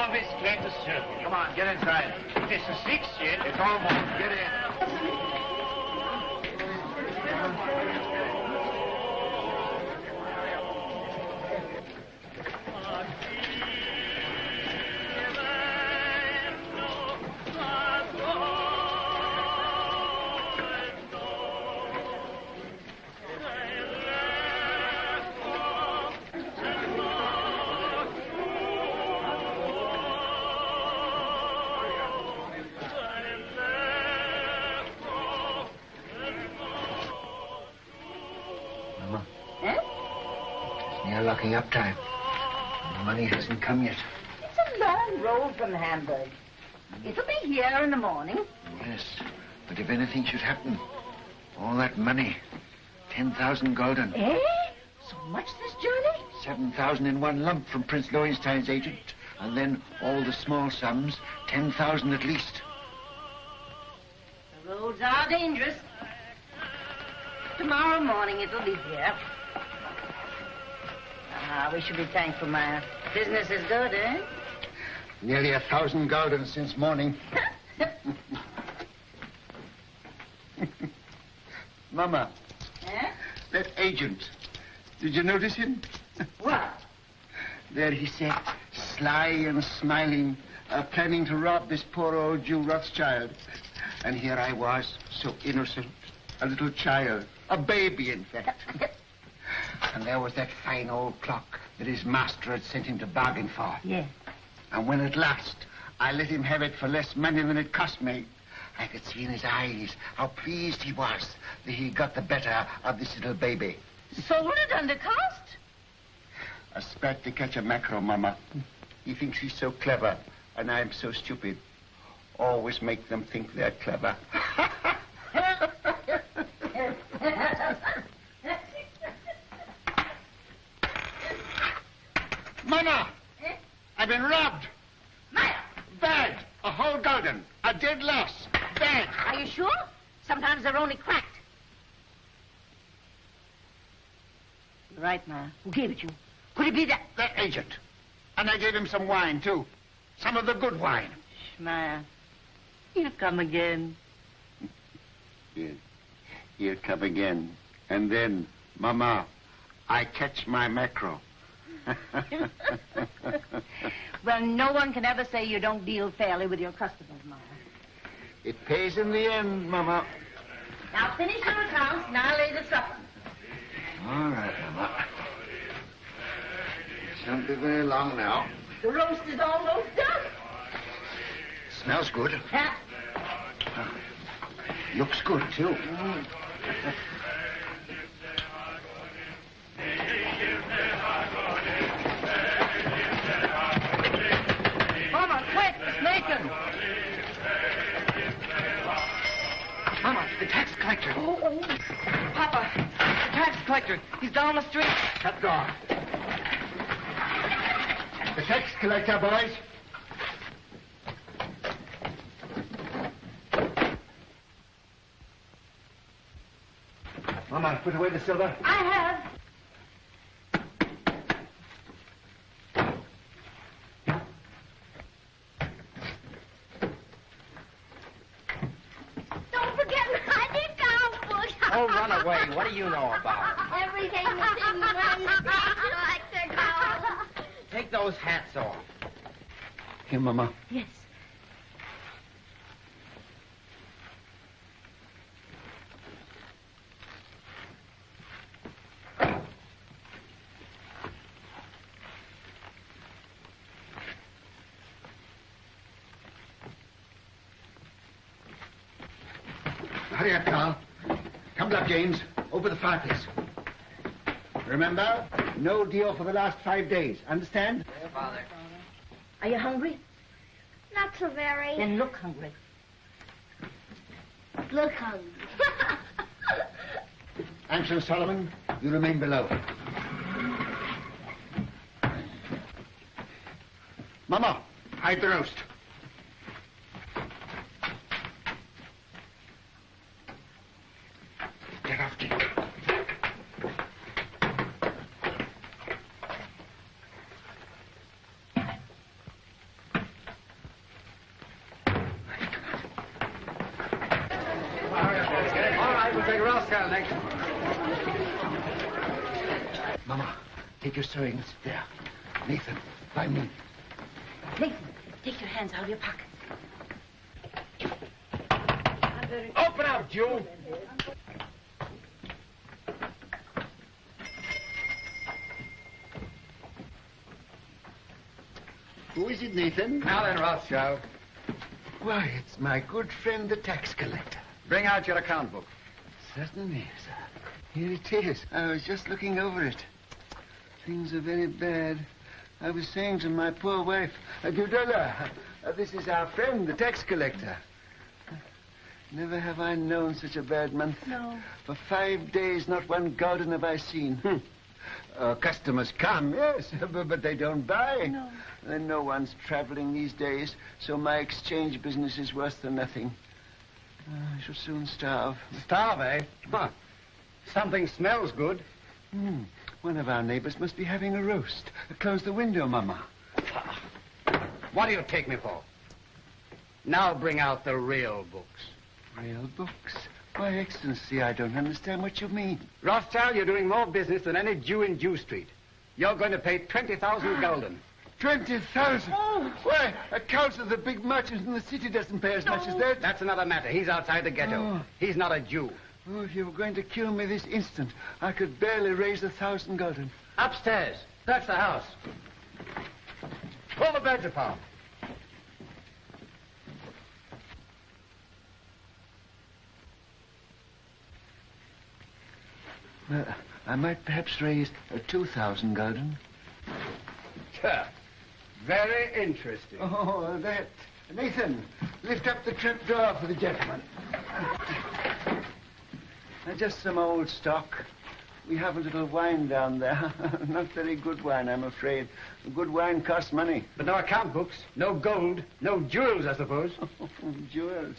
Always came to serve you. Come on, get inside. It's a 6 yet. It's almost. Get in. Locking up time. The money hasn't come yet. It's a long road from Hamburg. It'll be here in the morning. Yes, but if anything should happen, all that money, 10,000 gulden. Eh? So much this journey? 7,000 in one lump from Prince Lowenstein's agent, and then all the small sums, 10,000 at least. The roads are dangerous. Tomorrow morning it'll be here. Ah, we should be thankful, Maya. Business is good, eh? Nearly 1,000 gulden since morning. Mama. Eh? That agent. Did you notice him? What? There he sat, sly and smiling, planning to rob this poor old Jew Rothschild. And here I was, so innocent, a little child, a baby, in fact. And there was that fine old clock that his master had sent him to bargain for. Yes. And when at last I let him have it for less money than it cost me, I could see in his eyes how pleased he was that he got the better of this little baby. Sold it under cost? A spat to catch a mackerel, Mama. He thinks he's so clever, and I'm so stupid. Always make them think they're clever. Mama! Eh? I've been robbed. Maya! Bad. A whole gulden. A dead loss. Bad. Are you sure? Sometimes they're only cracked. You're right, Maya. Who gave it you? Could it be that? That agent. And I gave him some wine, too. Some of the good wine. Maya, he'll come again. Yes. He'll come again. And then, Mama, I catch my mackerel. Well, no one can ever say you don't deal fairly with your customers, Maya. It pays in the end, Mama. Now finish your accounts and I'll lay the supper. All right, Mama. It shan't be very long now. The roast is almost done. Smells good. Huh? Looks good, too. Mama, quick, it's making. Mama, the tax collector. Oh. Papa, the tax collector. He's down the street. Shut the door. The tax collector, boys. Mama, put away the silver. I have. Don't forget my account book. Oh, run away. What do you know about it? Everything that's in one collector goes. Take those hats off. Here, Mama. Yes. Hurry up, Carl. Tumble up, James. Over the fireplace. Remember, no deal for the last 5 days. Understand? Yeah, Father. Are you hungry? Not so very. Then look hungry. Look hungry. Anson Solomon, you remain below. Mama, hide the roast. Get off, Jake. take Rothschild next. Mama, take your sewing. It's there. Nathan, by me. Nathan, take your hands out of your pockets. Open up, Jew. Who is it, Nathan? Now then, Rothschild, Why, it's my good friend, the tax collector. bring out your account book. Certainly, sir. Here it is. I was just looking over it. Things are very bad. I was saying to my poor wife, Gudula, this is our friend, the tax collector. Never have I known such a bad month. No. For 5 days, not one garden have I seen. Customers come, yes, but they don't buy. No. And no one's traveling these days, so my exchange business is worse than nothing. I shall soon starve. Starve, eh? Huh. Something smells good. One of our neighbors must be having a roast. Close the window, Mama. What do you take me for? Now bring out the real books. Real books? Why, Excellency, I don't understand what you mean. Rothschild, you're doing more business than any Jew in Jew Street. You're going to pay 20,000 gulden. 20,000? Why, a council of the big merchants in the city doesn't pay as much as that. That's another matter. He's outside the ghetto. He's not a Jew. Oh, if you were going to kill me this instant, I could barely raise 1,000 gulden. Upstairs. That's the house. Pull the beds apart. I might perhaps raise 2,000 gulden. Very interesting. Oh, that. Nathan, lift up the trap door for the gentleman. Just some old stock. We have a little wine down there. Not very good wine, I'm afraid. Good wine costs money. But no account books, no gold, no jewels, I suppose. Jewels.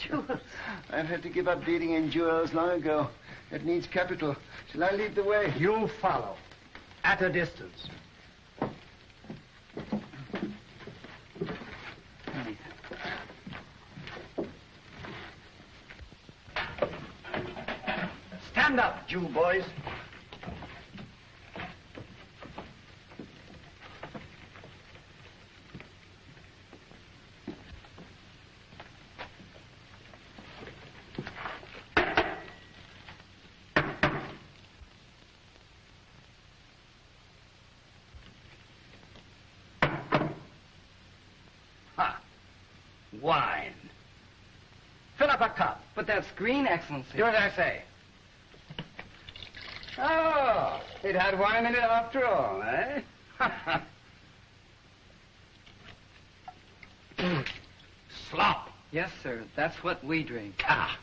I've had to give up dealing in jewels long ago. It needs capital. Shall I lead the way? You follow. At a distance. Stand up, Jew boys. Wine. Fill up a cup. But that's green, Excellency. Do as I say. Oh, it had wine in it after all, eh? Slop. Yes, sir. That's what we drink. Ah.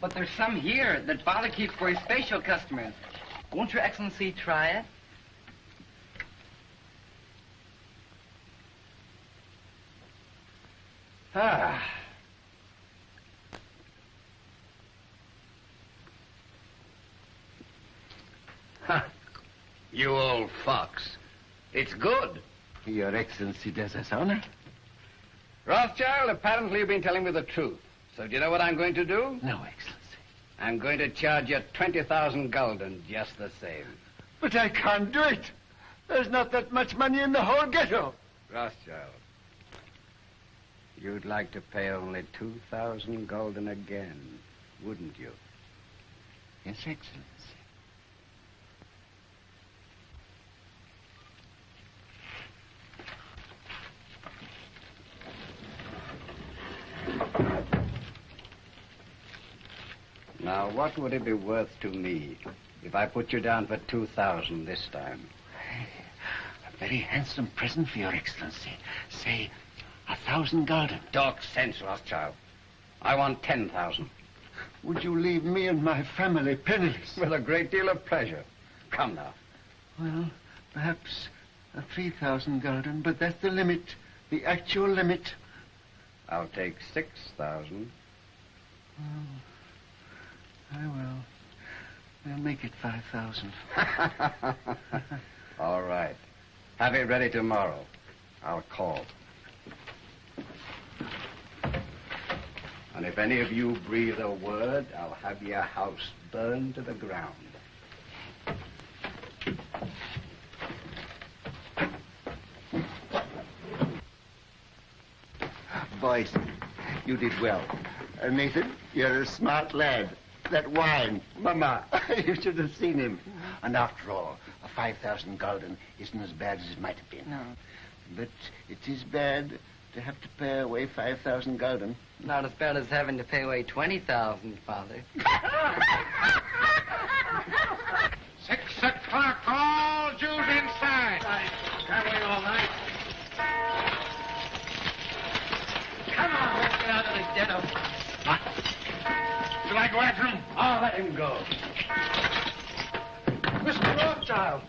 But there's some here that Father keeps for his facial customers. Won't Your Excellency try it? Ah. Ha. You old fox. It's good. Your Excellency does us honor. Rothschild, apparently you've been telling me the truth. So do you know what I'm going to do? No, Excellency. I'm going to charge you 20,000 gulden just the same. But I can't do it. There's not that much money in the whole ghetto. Rothschild, you'd like to pay only 2,000 gulden again, wouldn't you? Yes, Excellency. Now, what would it be worth to me if I put you down for 2,000 this time? A very handsome present for Your Excellency. Say, 1,000 gulden. Talk sense, Rothschild. I want 10,000. Would you leave me and my family penniless? With a great deal of pleasure. Come now. Well, perhaps 3,000 gulden, but that's the limit. The actual limit. I'll take 6,000. Oh, I will. We'll make it 5,000. All right. Have it ready tomorrow. I'll call. And if any of you breathe a word, I'll have your house burned to the ground. Boys, you did well. Nathan, you're a smart lad. That wine, Mama, you should have seen him. And after all, a 5,000 gulden isn't as bad as it might have been. No. But it is bad to have to pay away 5,000 gulden. Not as bad as having to pay away 20,000, Father. 6 o'clock, all Jews inside. Can't wait all night. Come on, let's get out of this ghetto. Shall I go after him? Oh, let him go. Mr. Rothschild!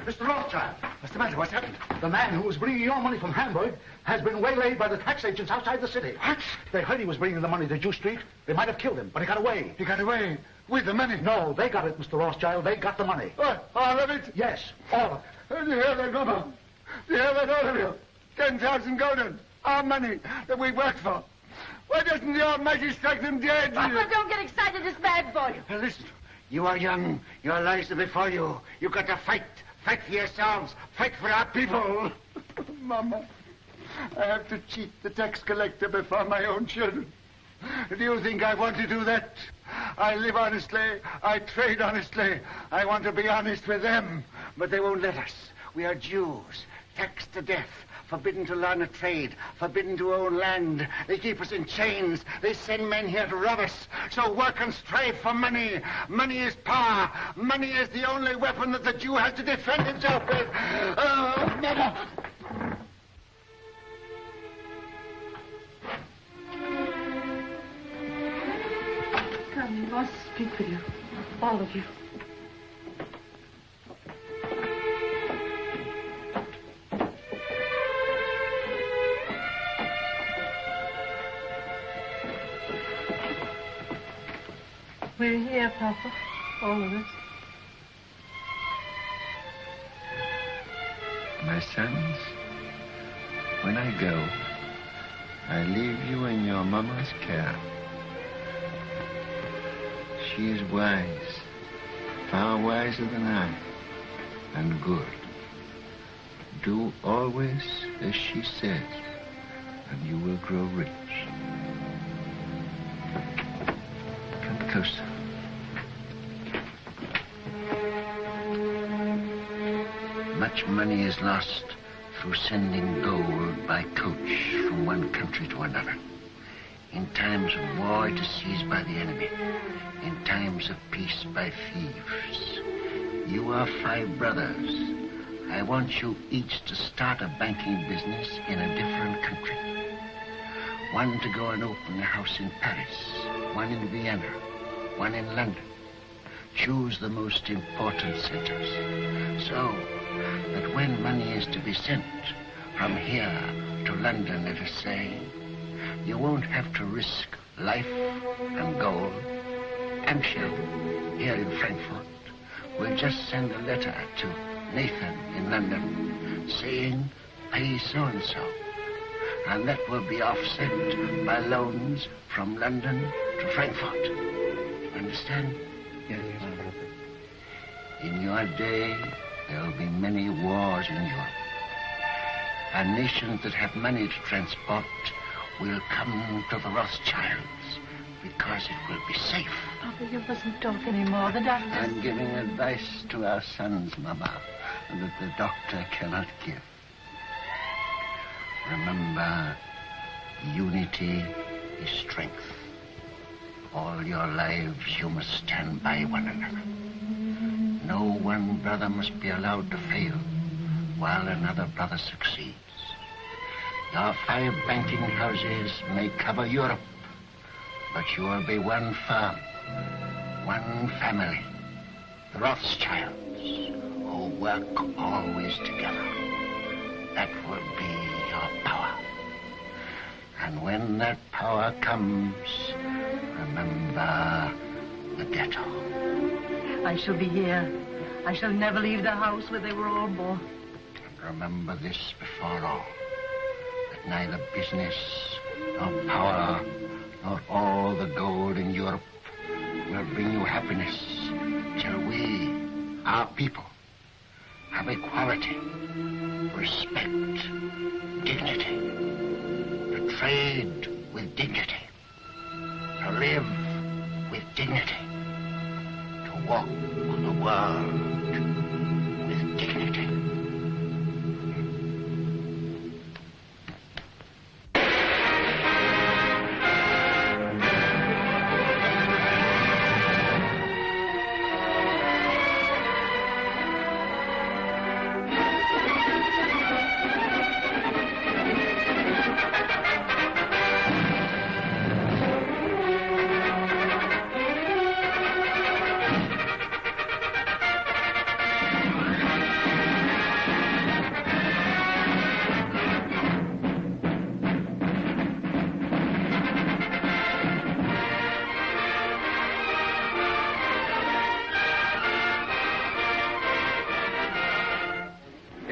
Mr. Rothschild! What's the matter? What's happened? The man who was bringing your money from Hamburg has been waylaid by the tax agents outside the city. What? They heard he was bringing the money to Jew Street. They might have killed him, but he got away. He got away with the money? No, they got it, Mr. Rothschild. They got the money. What? All of it? Yes, all of it. Do you hear that, Mama? Do you hear that, all of you? 10,000 gulden. Our money that we worked for. Why doesn't the Almighty strike them dead? Papa, don't get excited. It's bad for you. Now listen, you are young. Your lives are before you. You've got to fight. Fight for yourselves. Fight for our people. Mama, I have to cheat the tax collector before my own children. Do you think I want to do that? I live honestly. I trade honestly. I want to be honest with them. But they won't let us. We are Jews, taxed to death. Forbidden to learn a trade, forbidden to own land. They keep us in chains. They send men here to rob us. So work and strive for money. Money is power. Money is the only weapon that the Jew has to defend himself with. Oh, Mother! Come, you must speak with you. All of you. We're here, Papa. All of us. My sons, when I go, I leave you in your mama's care. She is wise, far wiser than I, and good. Do always as she says, and you will grow rich. Come closer. Much money is lost through sending gold by coach from one country to another. In times of war, it is seized by the enemy. In times of peace, by thieves. You are 5 brothers. I want you each to start a banking business in a different country. One to go and open a house in Paris, one in Vienna, one in London. Choose the most important centers, so that when money is to be sent from here to London, let us say, you won't have to risk life and gold and shell here in Frankfurt. We'll just send a letter to Nathan in London saying, pay so-and-so. And that will be offset by loans from London to Frankfurt. Understand? Yes. In your day, there will be many wars in Europe. And nations that have money to transport will come to the Rothschilds because it will be safe. Papa, you mustn't talk anymore. The doctor... I'm giving advice to our sons, Mama, that the doctor cannot give. Remember, unity is strength. All your lives you must stand by one another. No one brother must be allowed to fail while another brother succeeds. Your 5 banking houses may cover Europe, but you will be one firm, one family, the Rothschilds, who work always together. That will be your power. And when that power comes, remember the ghetto. I shall be here. I shall never leave the house where they were all born. And remember this before all, that neither business The power of all the gold in Europe will bring you happiness till we, our people, have equality, respect, dignity, to trade with dignity, to live with dignity, to walk the world with dignity.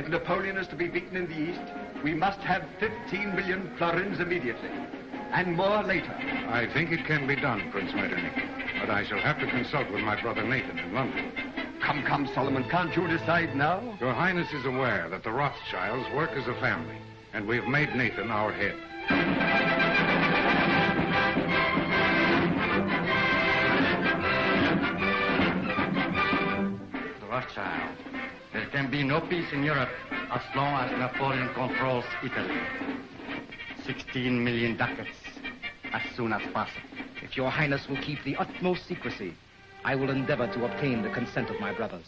Napoleon is to be beaten in the East, we must have 15 million florins immediately, and more later. I think it can be done, Prince Metternich, but I shall have to consult with my brother Nathan in London. Come, Solomon, can't you decide now? Your Highness is aware that the Rothschilds work as a family, and we've made Nathan our head. The Rothschild. There can be no peace in Europe as long as Napoleon controls Italy. 16 million ducats as soon as possible. If your Highness will keep the utmost secrecy, I will endeavor to obtain the consent of my brothers.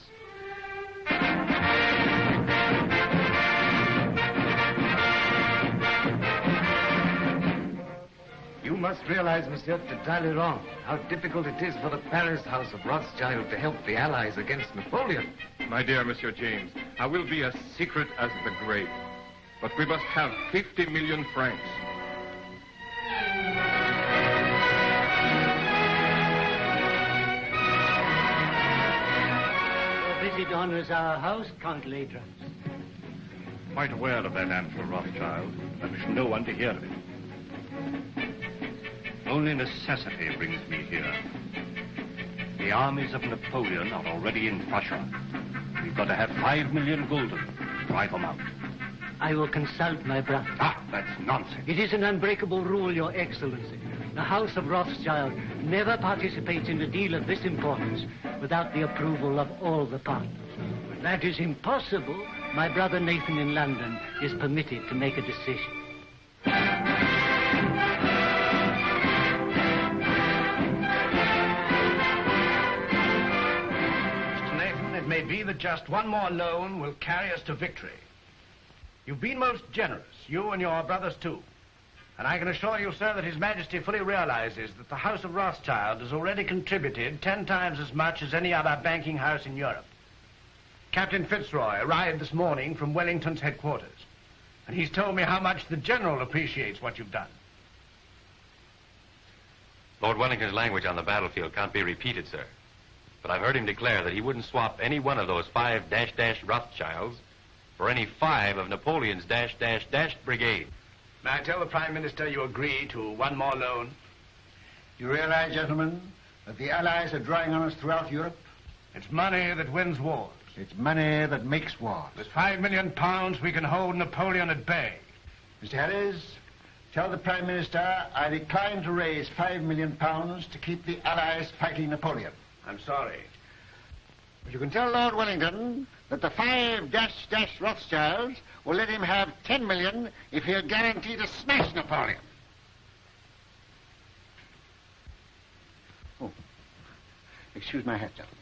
You must realize, monsieur, entirely wrong, how difficult it is for the Paris House of Rothschild to help the Allies against Napoleon. My dear Monsieur James, I will be as secret as the grave. But we must have 50 million francs. Your visit honors our house, Count Ladra. Quite aware of that, Ansel Rothschild. I wish no one to hear of it. Only necessity brings me here. The armies of Napoleon are already in Prussia. We've got to have 5 million gulden to drive them out. I will consult my brother. Ah, that's nonsense. It is an unbreakable rule, Your Excellency. The House of Rothschild never participates in a deal of this importance without the approval of all the parties. When that is impossible, my brother Nathan in London is permitted to make a decision. It may be that just one more loan will carry us to victory. You've been most generous, you and your brothers too. And I can assure you, sir, that His Majesty fully realizes that the House of Rothschild has already contributed 10 times as much as any other banking house in Europe. Captain Fitzroy arrived this morning from Wellington's headquarters, and he's told me how much the General appreciates what you've done. Lord Wellington's language on the battlefield can't be repeated, sir. But I've heard him declare that he wouldn't swap any one of those 5 Rothschilds for any 5 of Napoleon's brigade. May I tell the Prime Minister you agree to one more loan? You realize, gentlemen, that the Allies are drawing on us throughout Europe? It's money that wins wars. It's money that makes wars. With 5 million pounds, we can hold Napoleon at bay. Mr. Harris, tell the Prime Minister I decline to raise 5 million pounds to keep the Allies fighting Napoleon. I'm sorry. But you can tell Lord Wellington that the 5 Rothschilds will let him have 10 million if he'll guarantee to smash Napoleon. Oh, excuse my hat, gentlemen.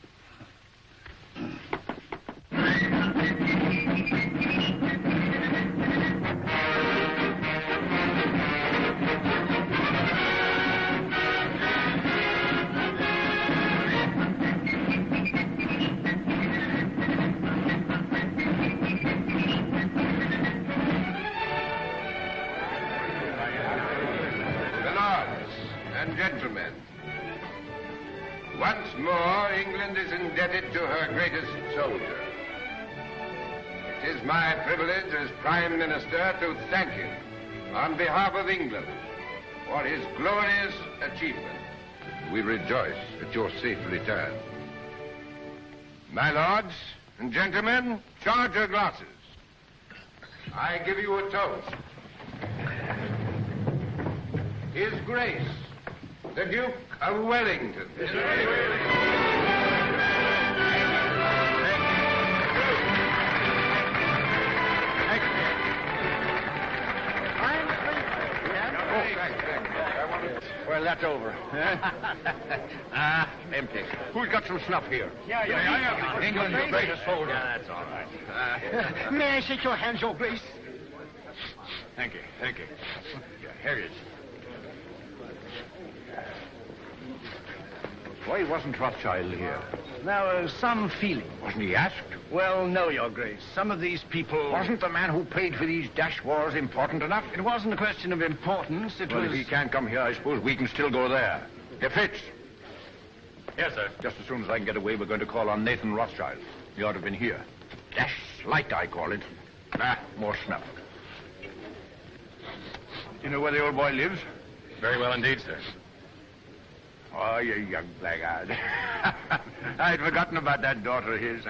Gentlemen, once more England is indebted to her greatest soldier. It is my privilege as Prime Minister to thank him on behalf of England for his glorious achievement. We rejoice at your safe return. My lords and gentlemen, charge your glasses. I give you a toast. His Grace, the Duke of Wellington. Well, that's over. Empty. Who's got some snuff here? Yeah. England's greatest soldier. Yeah, that's all right. May I shake your hand, Your Grace? Thank you. Yeah, here it is. Why wasn't Rothschild here? There was some feeling. Wasn't he asked? Well, no, Your Grace. Some of these people... Wasn't the man who paid for these dash wars important enough? It wasn't a question of importance. It was... If he can't come here, I suppose we can still go there. If Fitz. Yes, sir. Just as soon as I can get away, we're going to call on Nathan Rothschild. He ought to have been here. Dash light, I call it. More snuff. You know where the old boy lives? Very well indeed, sir. Oh, you young blackguard. I'd forgotten about that daughter of his.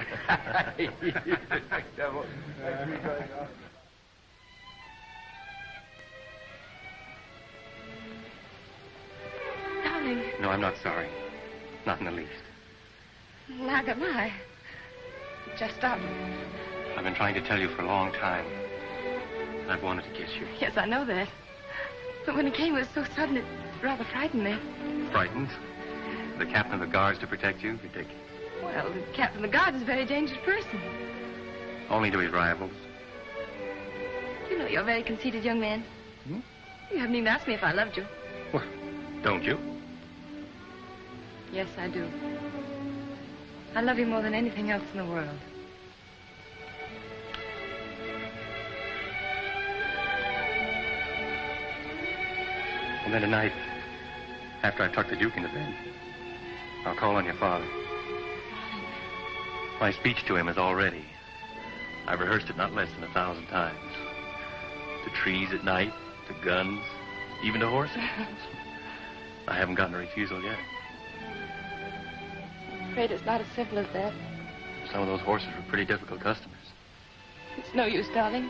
Darling, No, I'm not sorry. Not in the least. neither am I. Just I've been trying to tell you for a long time. I've wanted to kiss you. Yes, I know that. But when it came, it was so sudden, it rather frightened me. Frightened? The captain of the guards to protect you? Ridiculous. Well, the captain of the guards is a very dangerous person. Only to his rivals. You know you're a very conceited young man. You haven't even asked me if I loved you. Well, don't you? Yes, I do. I love you more than anything else in the world. And then tonight, after I tuck the Duke into bed, I'll call on your father. My speech to him is all ready. I've rehearsed it not less than 1,000 times. To trees at night, to guns, even to horses. I haven't gotten a refusal yet. I'm afraid it's not as simple as that. Some of those horses were pretty difficult customers. It's no use, darling.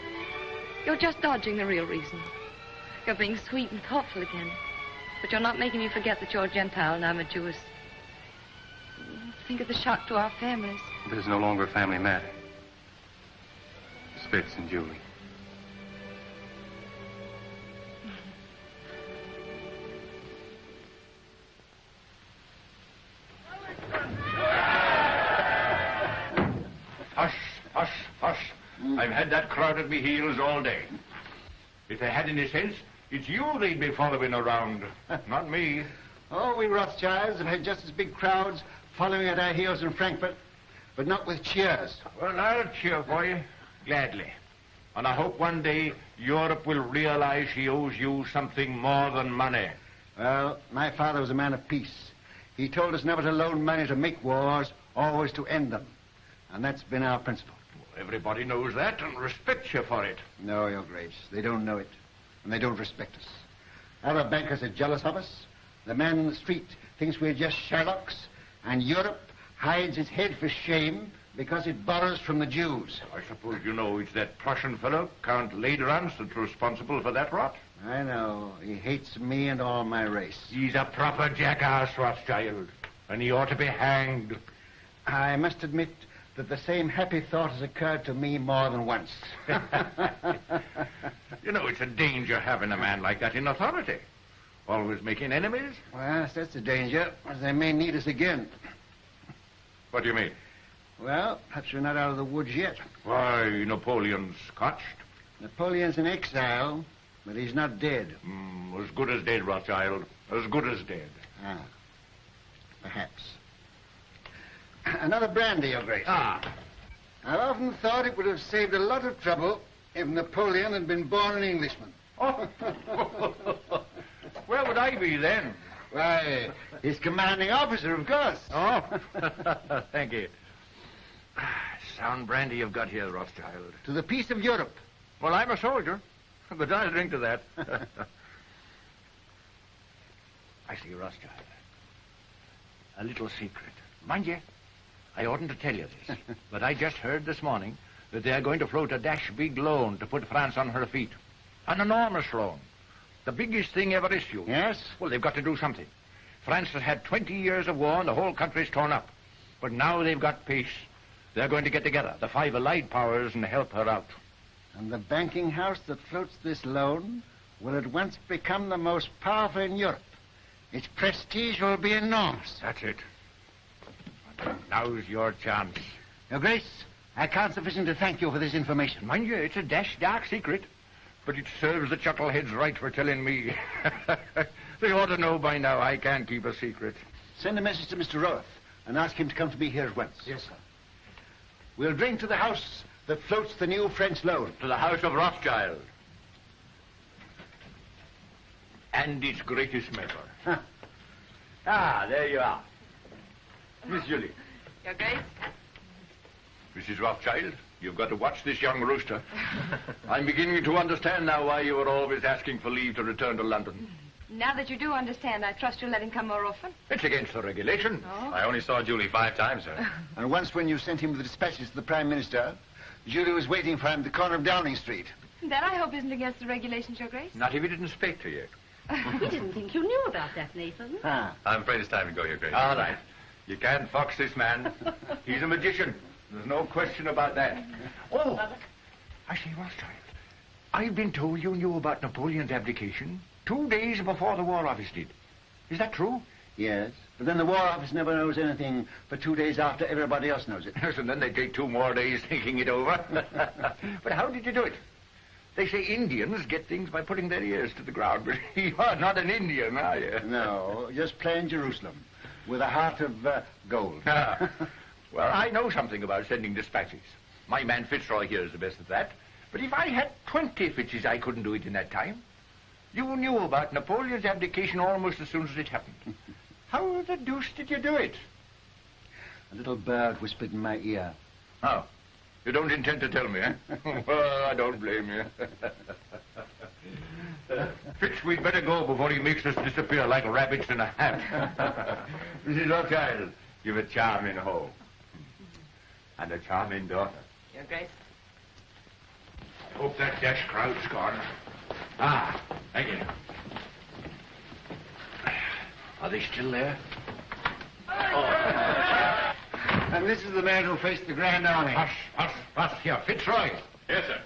You're just dodging the real reason. You're being sweet and thoughtful again. But you're not making me forget that you're a Gentile and I'm a Jewess. Think of the shock to our families. This is no longer a family matter. It's Fitz and Julie. Hush. I've had that crowd at me heels all day. If they had any sense, it's you they'd be following around, not me. Oh, we Rothschilds have had just as big crowds following at our heels in Frankfurt, but not with cheers. Well, I'll cheer for you, gladly. And I hope one day Europe will realize she owes you something more than money. Well, my father was a man of peace. He told us never to loan money to make wars, always to end them. And that's been our principle. Everybody knows that and respects you for it. No, Your Grace, they don't know it, and they don't respect us. Our bankers are jealous of us. The man in the street thinks we're just Sherlocks, and Europe hides its head for shame because it borrows from the Jews. I suppose you know it's that Prussian fellow, Count Lederans, that's responsible for that rot. I know. He hates me and all my race. He's a proper jackass, Rothschild, and he ought to be hanged. I must admit that the same happy thought has occurred to me more than once. You know, it's a danger having a man like that in authority. Always making enemies. Well, that's the danger. They may need us again. What do you mean? Well, perhaps we're not out of the woods yet. Why, Napoleon's scotched. Napoleon's in exile, but he's not dead. As good as dead, Rothschild. As good as dead. Ah, perhaps. Another brandy, Your Grace. I've often thought it would have saved a lot of trouble if Napoleon had been born an Englishman. Oh. Where would I be then? Why, his commanding officer, of course. Oh, thank you. Sound brandy you've got here, Rothschild. To the peace of Europe. Well, I'm a soldier. but I'll drink to that. I see, Rothschild. A little secret. Mind you, I oughtn't to tell you this, but I just heard this morning that they are going to float a big loan to put France on her feet. An enormous loan. The biggest thing ever issued. Yes? Well, they've got to do something. France has had 20 years of war and the whole country's torn up. But now they've got peace. They're going to get together, the 5 allied powers, and help her out. And the banking house that floats this loan will at once become the most powerful in Europe. Its prestige will be enormous. That's it. Now's your chance. Your Grace, I can't sufficient to thank you for this information. Mind you, it's a dark secret. But it serves the chuckleheads right for telling me. They ought to know by now I can't keep a secret. Send a message to Mr. Roth and ask him to come to me here at once. Yes, sir. We'll drink to the house that floats the new French loan. To the house of Rothschild. And its greatest member. Huh. Ah, there you are. Miss Julie. Your Grace? Mrs. Rothschild, you've got to watch this young rooster. I'm beginning to understand now why you were always asking for leave to return to London. Now that you do understand, I trust you'll let him come more often. It's against the regulation. Oh. I only saw Julie 5 times, sir. And once when you sent him the dispatches to the Prime Minister, Julie was waiting for him at the corner of Downing Street. That I hope isn't against the regulations, Your Grace. Not if he didn't speak to you. We didn't think you knew about that, Nathan. Ah. I'm afraid it's time to go, Your Grace. All right. You can't fox this man. He's a magician. There's no question about that. Oh, I say, Rothschild, I've been told you knew about Napoleon's abdication 2 days before the War Office did. Is that true? Yes, but then the War Office never knows anything for 2 days after everybody else knows it. Yes, and then they take 2 more days thinking it over. But how did you do it? They say Indians get things by putting their ears to the ground, but you're not an Indian, are you? No, just plain Jerusalem, with a heart of gold. Well, I know something about sending dispatches. My man Fitzroy here is the best at that. But if I had 20 Fitzes, I couldn't do it in that time. You knew about Napoleon's abdication almost as soon as it happened. How the deuce did you do it? A little bird whispered in my ear. Oh, you don't intend to tell me, eh? Well, I don't blame you. Fitz, we'd better go before he makes us disappear like rabbits in a hat. Mrs. Rothschild, you've a charming home. And a charming daughter. Your Grace. Hope that dash crowd's gone. Ah, thank you. Are they still there? And this is the man who faced the Grand Army. Hush, here, Fitzroy. Yes, sir.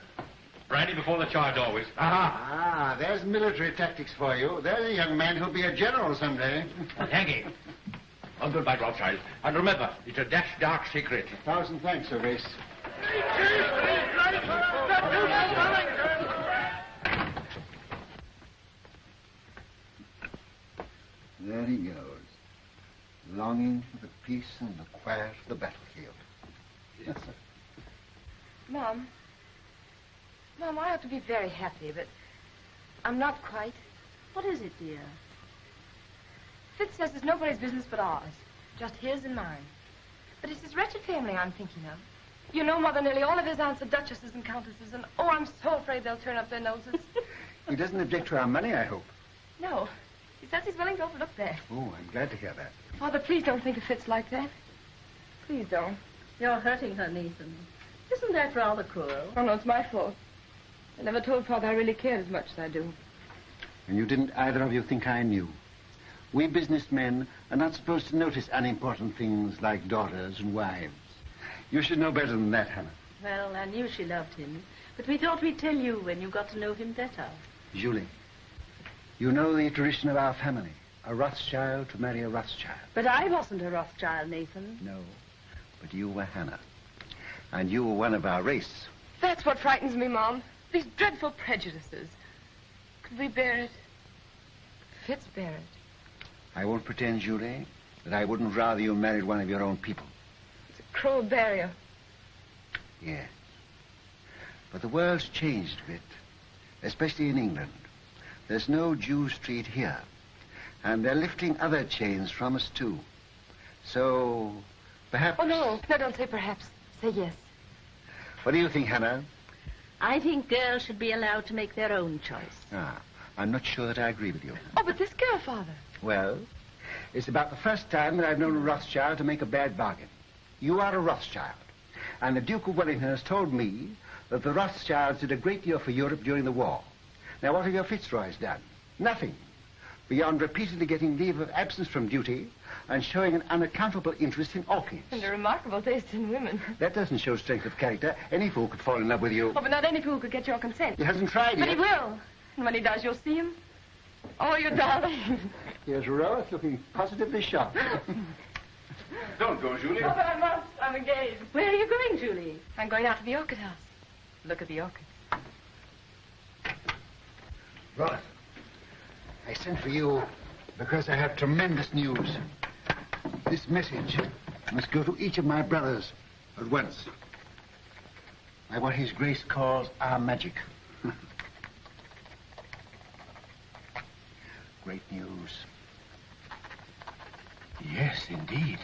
Brandy before the charge, always. Ah, there's military tactics for you. There's a young man who'll be a general someday. Thank you. Well, goodbye, Rothschild. And remember, it's a dark secret. 1,000 thanks, Sir Grace. There he goes, longing for the peace and the quiet of the battlefield. Yes, sir. Mom, I ought to be very happy, but I'm not quite. What is it, dear? Fitz says it's nobody's business but ours, just his and mine. But it's his wretched family I'm thinking of. You know, Mother, nearly all of his aunts are duchesses and countesses, and oh, I'm so afraid they'll turn up their noses. He doesn't object to our money, I hope. No, he says he's willing to overlook that. Oh, I'm glad to hear that. Father, please don't think of Fitz like that. Please don't. You're hurting her, Nathan. Isn't that rather cruel? Oh, no, it's my fault. I never told Father I really cared as much as I do. And you didn't either of you think I knew. We businessmen are not supposed to notice unimportant things like daughters and wives. You should know better than that, Hannah. Well, I knew she loved him, but we thought we'd tell you when you got to know him better. Julie, you know the tradition of our family. A Rothschild to marry a Rothschild. But I wasn't a Rothschild, Nathan. No, but you were Hannah. And you were one of our race. That's what frightens me, Mom. These dreadful prejudices. Could we bear it? Fitz bear it. I won't pretend, Julie, that I wouldn't rather you married one of your own people. It's a cruel barrier. Yes. But the world's changed a bit, especially in England. There's no Jew Street here. And they're lifting other chains from us, too. So, perhaps... Oh, no. No, don't say perhaps. Say yes. What do you think, Hannah? I think girls should be allowed to make their own choice. Ah, I'm not sure that I agree with you. Oh, but this girl, Father. Well, it's about the first time that I've known a Rothschild to make a bad bargain. You are a Rothschild. And the Duke of Wellington has told me that the Rothschilds did a great deal for Europe during the war. Now, what have your Fitzroys done? Nothing. Beyond repeatedly getting leave of absence from duty and showing an unaccountable interest in orchids. And a remarkable taste in women. That doesn't show strength of character. Any fool could fall in love with you. Oh, but not any fool could get your consent. He hasn't tried But yet. he will. And when he does, you'll see him. Oh, you darling. Here's Rose looking positively shocked. Don't go, Julie. Oh, but I must. I'm engaged. Where are you going, Julie? I'm going out to the orchid house. Look at the orchid. Rose, I sent for you because I have tremendous news. This message must go to each of my brothers at once. By what His Grace calls our magic. Great news. Yes, indeed.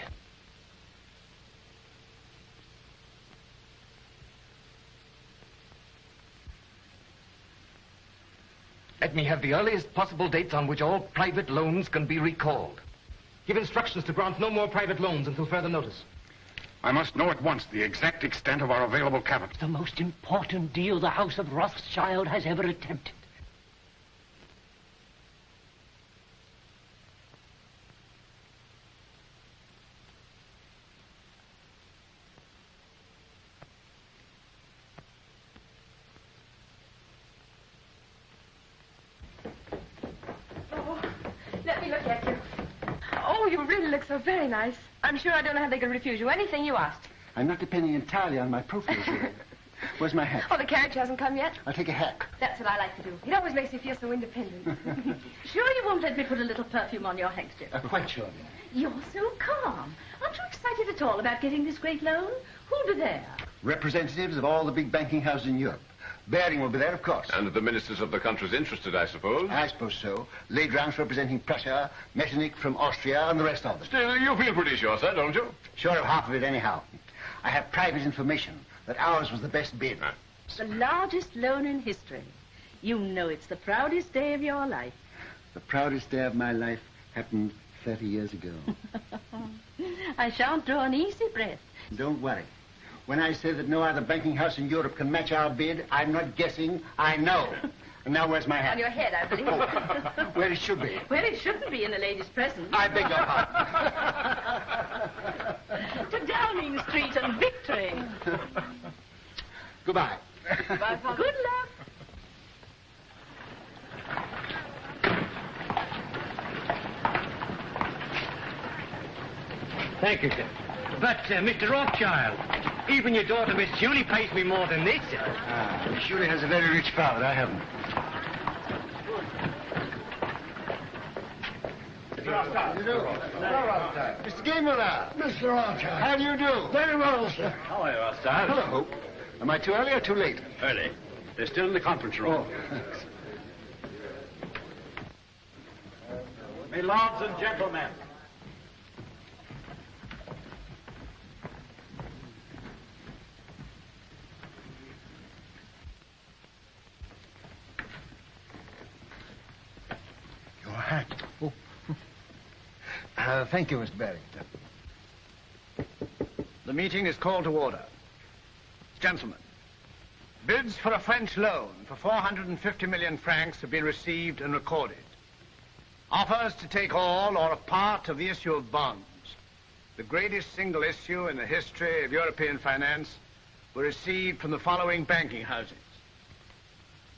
Let me have the earliest possible dates on which all private loans can be recalled. Give instructions to grant no more private loans until further notice. I must know at once the exact extent of our available capital. The most important deal the House of Rothschild has ever attempted. Let me look at you. Oh, you really look so very nice. I'm sure I don't know how they could refuse you anything you asked. I'm not depending entirely on my profile here. Where's my hat? Oh, the carriage hasn't come yet? I'll take a hack. That's what I like to do. It always makes me feel so independent. Sure you won't let me put a little perfume on your handkerchief? Quite sure. You're so calm. Aren't you excited at all about getting this great loan? Who'll be there? Representatives of all the big banking houses in Europe. Baring will be there, of course. And the ministers of the countries interested, I suppose. I suppose so. Legrand representing Prussia, Metternich from Austria, and the rest of them. Still, you feel pretty sure, sir, don't you? Sure of half of it, anyhow. I have private information that ours was the best bid. The largest loan in history. You know it's the proudest day of your life. The proudest day of my life happened 30 years ago. I shan't draw an easy breath. Don't worry. When I say that no other banking house in Europe can match our bid, I'm not guessing, I know. And now where's my hat? On your head, I believe. Where it should be. Where it shouldn't be in a lady's presence. I beg your pardon. To Downing Street and victory. Goodbye. Goodbye, Father. Good luck. Thank you, sir. But, Mr. Rothschild, even your daughter, Miss Julie, pays me more than this, sir. Julie has a very rich father. I haven't. Mr. Gameler. Mr. Rothschild. How do you do? Very well, sir. How are you, Rothschild? Hello, Hope. Am I too early or too late? Early. They're still in the conference room. My lords and gentlemen. Your hat. Oh. Thank you, Mr. Baring. The meeting is called to order. Gentlemen, bids for a French loan for 450 million francs have been received and recorded. Offers to take all or a part of the issue of bonds, the greatest single issue in the history of European finance, were received from the following banking houses.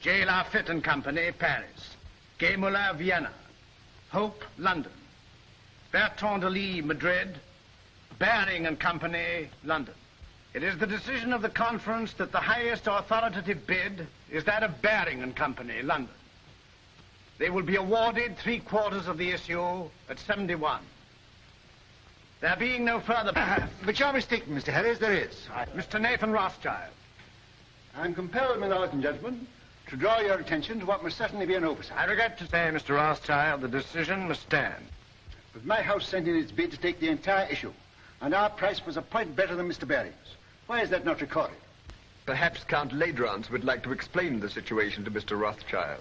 J. Lafitte and Company, Paris. Gay Moulin, Vienna. Hope, London. Bertrand de Lis, Madrid. Baring and Company, London. It is the decision of the conference that the highest authoritative bid is that of Baring and Company, London. They will be awarded 3/4 of the issue at 71. There being no further... But you're mistaken, Mr. Harris, there is. Mr. Nathan Rothschild. I'm compelled, my lords and gentlemen, to draw your attention to what must certainly be an oversight. I regret to say, Mr. Rothschild, the decision must stand. But my house sent in its bid to take the entire issue, and our price was a point better than Mr. Baring's. Why is that not recorded? Perhaps Count Ladrance would like to explain the situation to Mr. Rothschild.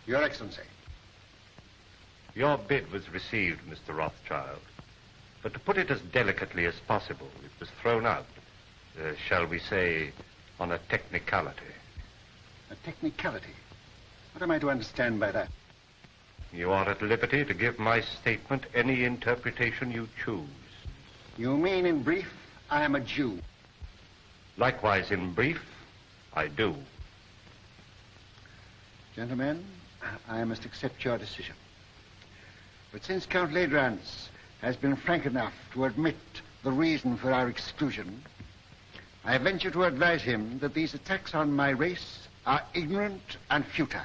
Your Excellency. Your bid was received, Mr. Rothschild. But to put it as delicately as possible, it was thrown out, shall we say, on a technicality. A technicality? What am I to understand by that? You are at liberty to give my statement any interpretation you choose. You mean, in brief, I am a Jew? Likewise, in brief, I do. Gentlemen, I must accept your decision. But since Count Ladrance has been frank enough to admit the reason for our exclusion, I venture to advise him that these attacks on my race are ignorant and futile.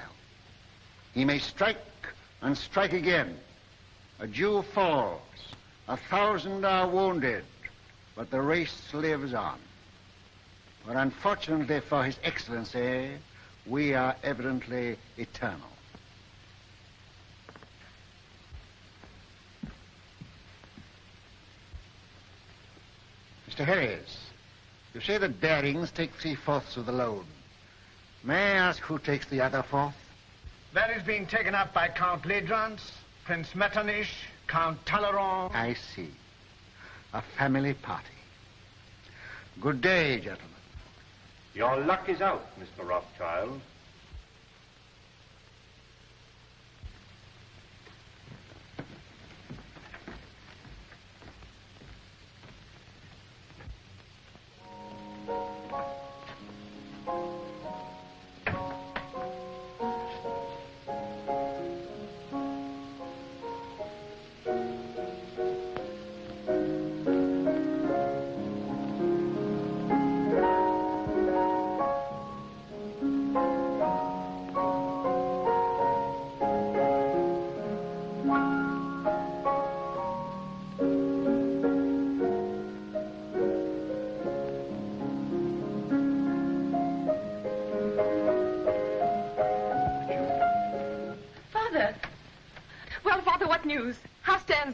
He may strike and strike again. A Jew falls, 1,000 are wounded, but the race lives on. But unfortunately for His Excellency, we are evidently eternal. Mr. Harris, you say that Barings take 3/4 of the loan. May I ask who takes the other 1/4? That is being taken up by Count Ladrance, Prince Metternich, Count Talleyrand. I see. A family party. Good day, gentlemen. Your luck is out, Mr. Rothschild.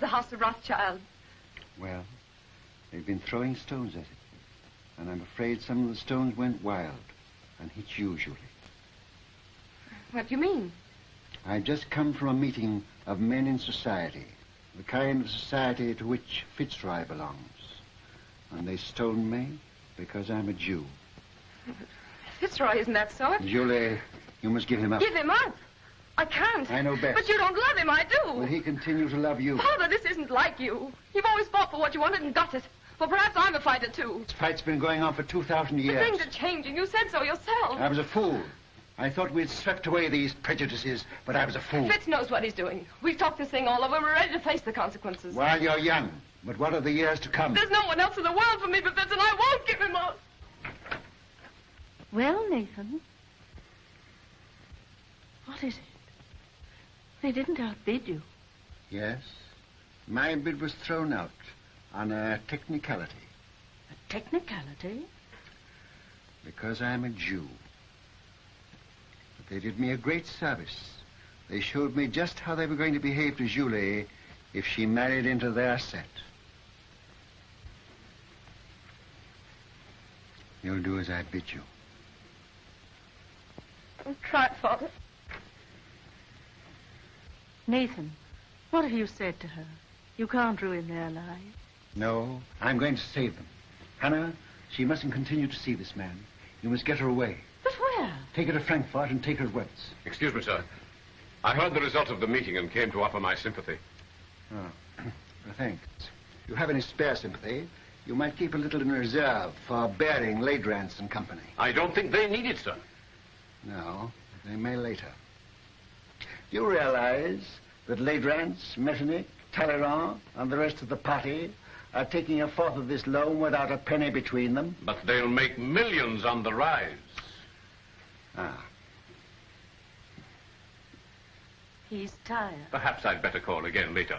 The house of Rothschild. Well, they've been throwing stones at it. And I'm afraid some of the stones went wild and hit you, Julie. What do you mean? I've just come from a meeting of men in society, the kind of society to which Fitzroy belongs. And they stoned me because I'm a Jew. Fitzroy isn't that sort. Julie, you must give him up. Give him up? I can't. I know best. But you don't love him, I do. Will he continue to love you? Father, this isn't like you. You've always fought for what you wanted and got it. Well, perhaps I'm a fighter, too. This fight's been going on for 2,000 years. But things are changing. You said so yourself. I was a fool. I thought we'd swept away these prejudices, but I was a fool. Fitz knows what he's doing. We've talked this thing all over. We're ready to face the consequences. While you're young. But what are the years to come? There's no one else in the world for me but Fitz, and I won't give him up. Well, Nathan, what is it? They didn't outbid you. Yes. My bid was thrown out on a technicality. A technicality? Because I'm a Jew. But they did me a great service. They showed me just how they were going to behave to Julie if she married into their set. You'll do as I bid you. I'll try, Father. Nathan, what have you said to her? You can't ruin their lives. No, I'm going to save them. Hannah, she mustn't continue to see this man. You must get her away. But where? Take her to Frankfurt and take her at once. Excuse me, sir. I heard the result of the meeting and came to offer my sympathy. Oh, thanks. If you have any spare sympathy, you might keep a little in reserve for Baring, Ladrance and Company. I don't think they need it, sir. No, they may later. You realize that Ladrance, Metternich, Talleyrand, and the rest of the party are taking 1/4 of this loan without a penny between them? But they'll make millions on the rise. Ah. He's tired. Perhaps I'd better call again later.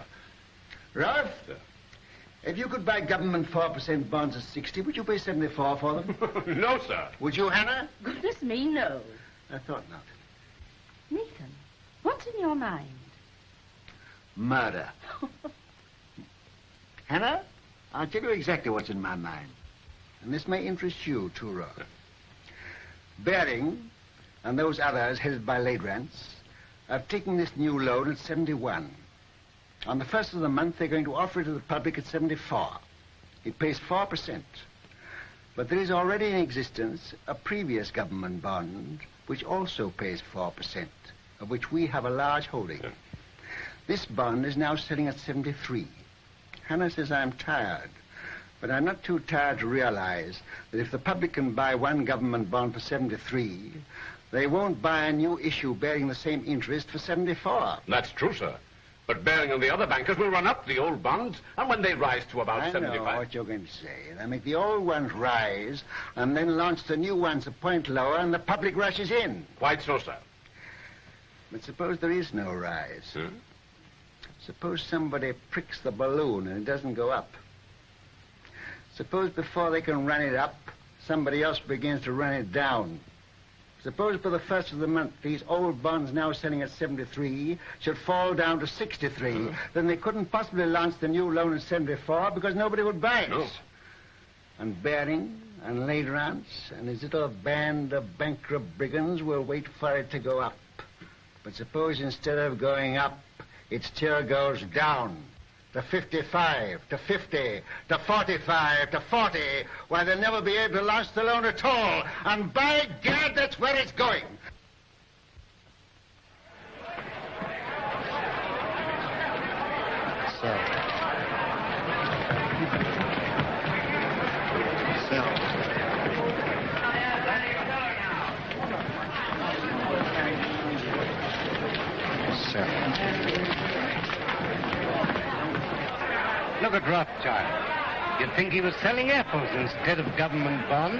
Ralph, if you could buy government 4% bonds at 60, would you pay 74 for them? No, sir. Would you, Hannah? Goodness me, no. I thought not. Nathan, what's in your mind? Murder. Hannah, I'll tell you exactly what's in my mind. And this may interest you, too, Roth. Baring and those others headed by Ladrans have taken this new loan at 71. On the first of the month, they're going to offer it to the public at 74. It pays 4%. But there is already in existence a previous government bond which also pays 4%, of which we have a large holding. This bond is now selling at 73. Hannah says I'm tired, but I'm not too tired to realize that if the public can buy one government bond for 73, they won't buy a new issue bearing the same interest for 74. That's true, sir. But Baring and the other bankers will run up the old bonds, and when they rise to about 75... I know what you're going to say. They'll make the old ones rise, and then launch the new ones a point lower, and the public rushes in. Quite so, sir. But suppose there is no rise. Suppose somebody pricks the balloon and it doesn't go up. Suppose before they can run it up, somebody else begins to run it down. Suppose by the first of the month, these old bonds now selling at 73 should fall down to 63. Then they couldn't possibly launch the new loan at 74 because nobody would buy it. No. And Baring and Ladrans and his little band of bankrupt brigands will wait for it to go up. But suppose instead of going up, it still goes down to 55, to 50, to 45, to 40, why they'll never be able to launch the loan at all. And by God, that's where it's going. Look at Rothschild. You'd think he was selling apples instead of government bonds.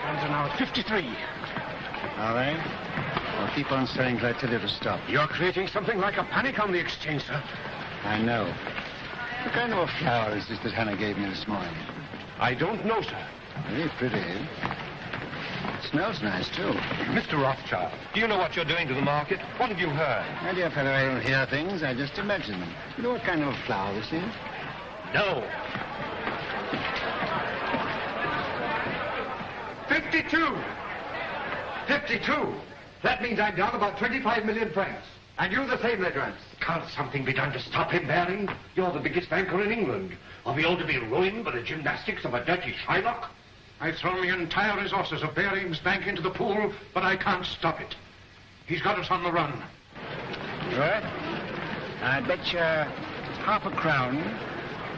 Bonds are now at 53. All right. I'll keep on selling till I tell you to stop. You're creating something like a panic on the exchange, sir. I know. What kind of a flower is this that Hannah gave me this morning? I don't know, sir. Very pretty. It smells nice, too. Mr. Rothschild, do you know what you're doing to the market? What have you heard? My dear fellow, I don't hear things. I just imagine them. You know what kind of a flower this is? No. 52. 52. That means I'm down about 25 million francs. And you the same, Ladrans. Can't something be done to stop him, Baring? You're the biggest banker in England. Are we all to be ruined by the gymnastics of a dirty Shylock? I've thrown the entire resources of Baring's bank into the pool, but I can't stop it. He's got us on the run. Right. I bet you half a crown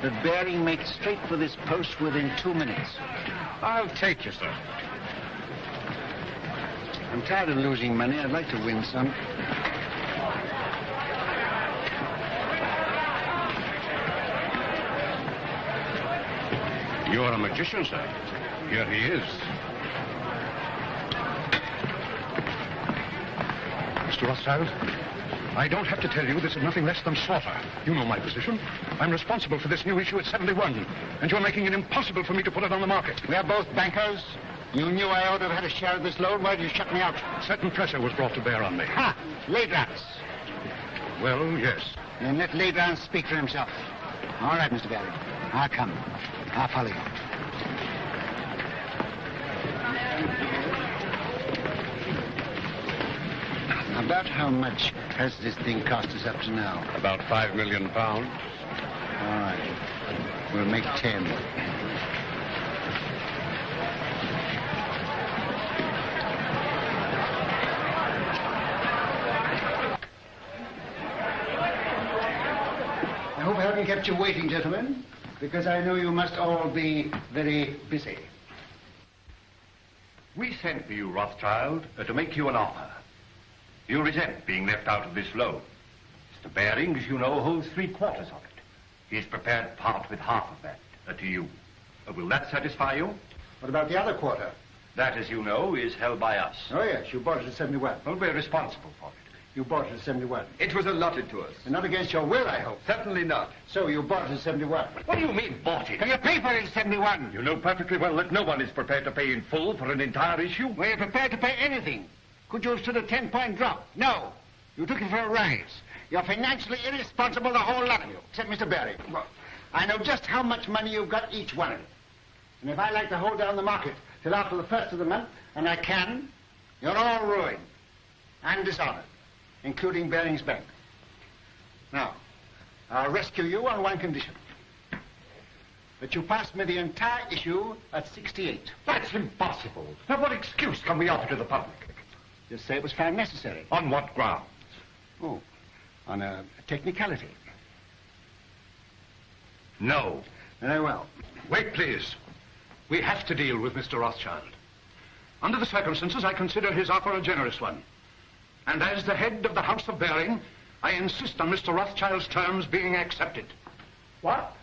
that Baring makes straight for this post within 2 minutes. I'll take you, sir. I'm tired of losing money. I'd like to win some. You're a magician, sir. Here he is. Mr. Rothschild, I don't have to tell you this is nothing less than slaughter. You know my position. I'm responsible for this new issue at 71, and you're making it impossible for me to put it on the market. We are both bankers. You knew I ought to have had a share of this loan. Why did you shut me out? Certain pressure was brought to bear on me. Ha! Ladrans. Well, yes. Then let Ladrans speak for himself. All right, Mr. Baring. I'll come. I'll follow you. About how much has this thing cost us up to now? About £5 million. All right. We'll make 10. I hope I haven't kept you waiting, gentlemen, because I know you must all be very busy. We sent for you, Rothschild, to make you an offer. You resent being left out of this loan. Mr. Baring, as you know, holds 3/4 of it. He is prepared to part with half of that to you. Will that satisfy you? What about the other quarter? That, as you know, is held by us. Oh, yes, you bought it at 71. Well, we're responsible for it. You bought it at 71. It was allotted to us. And not against your will, I hope. Certainly not. So you bought it at 71. What do you mean, bought it? Can you pay for it at 71? You know perfectly well that no one is prepared to pay in full for an entire issue. Were you prepared to pay anything? Could you have stood a 10-point drop? No. You took it for a rise. You're financially irresponsible, the whole lot of you, except Mr. Baring. Well, I know just how much money you've got, each one of you. And if I like to hold down the market till after the first of the month, and I can, you're all ruined and dishonored, including Baring's Bank. Now, I'll rescue you on one condition. That you pass me the entire issue at 68. That's impossible. Now, what excuse can we offer to the public? Just say it was found necessary. On what grounds? Oh, on a technicality. No. Very well. Wait, please. We have to deal with Mr. Rothschild. Under the circumstances, I consider his offer a generous one. And as the head of the House of Baring, I insist on Mr. Rothschild's terms being accepted. What?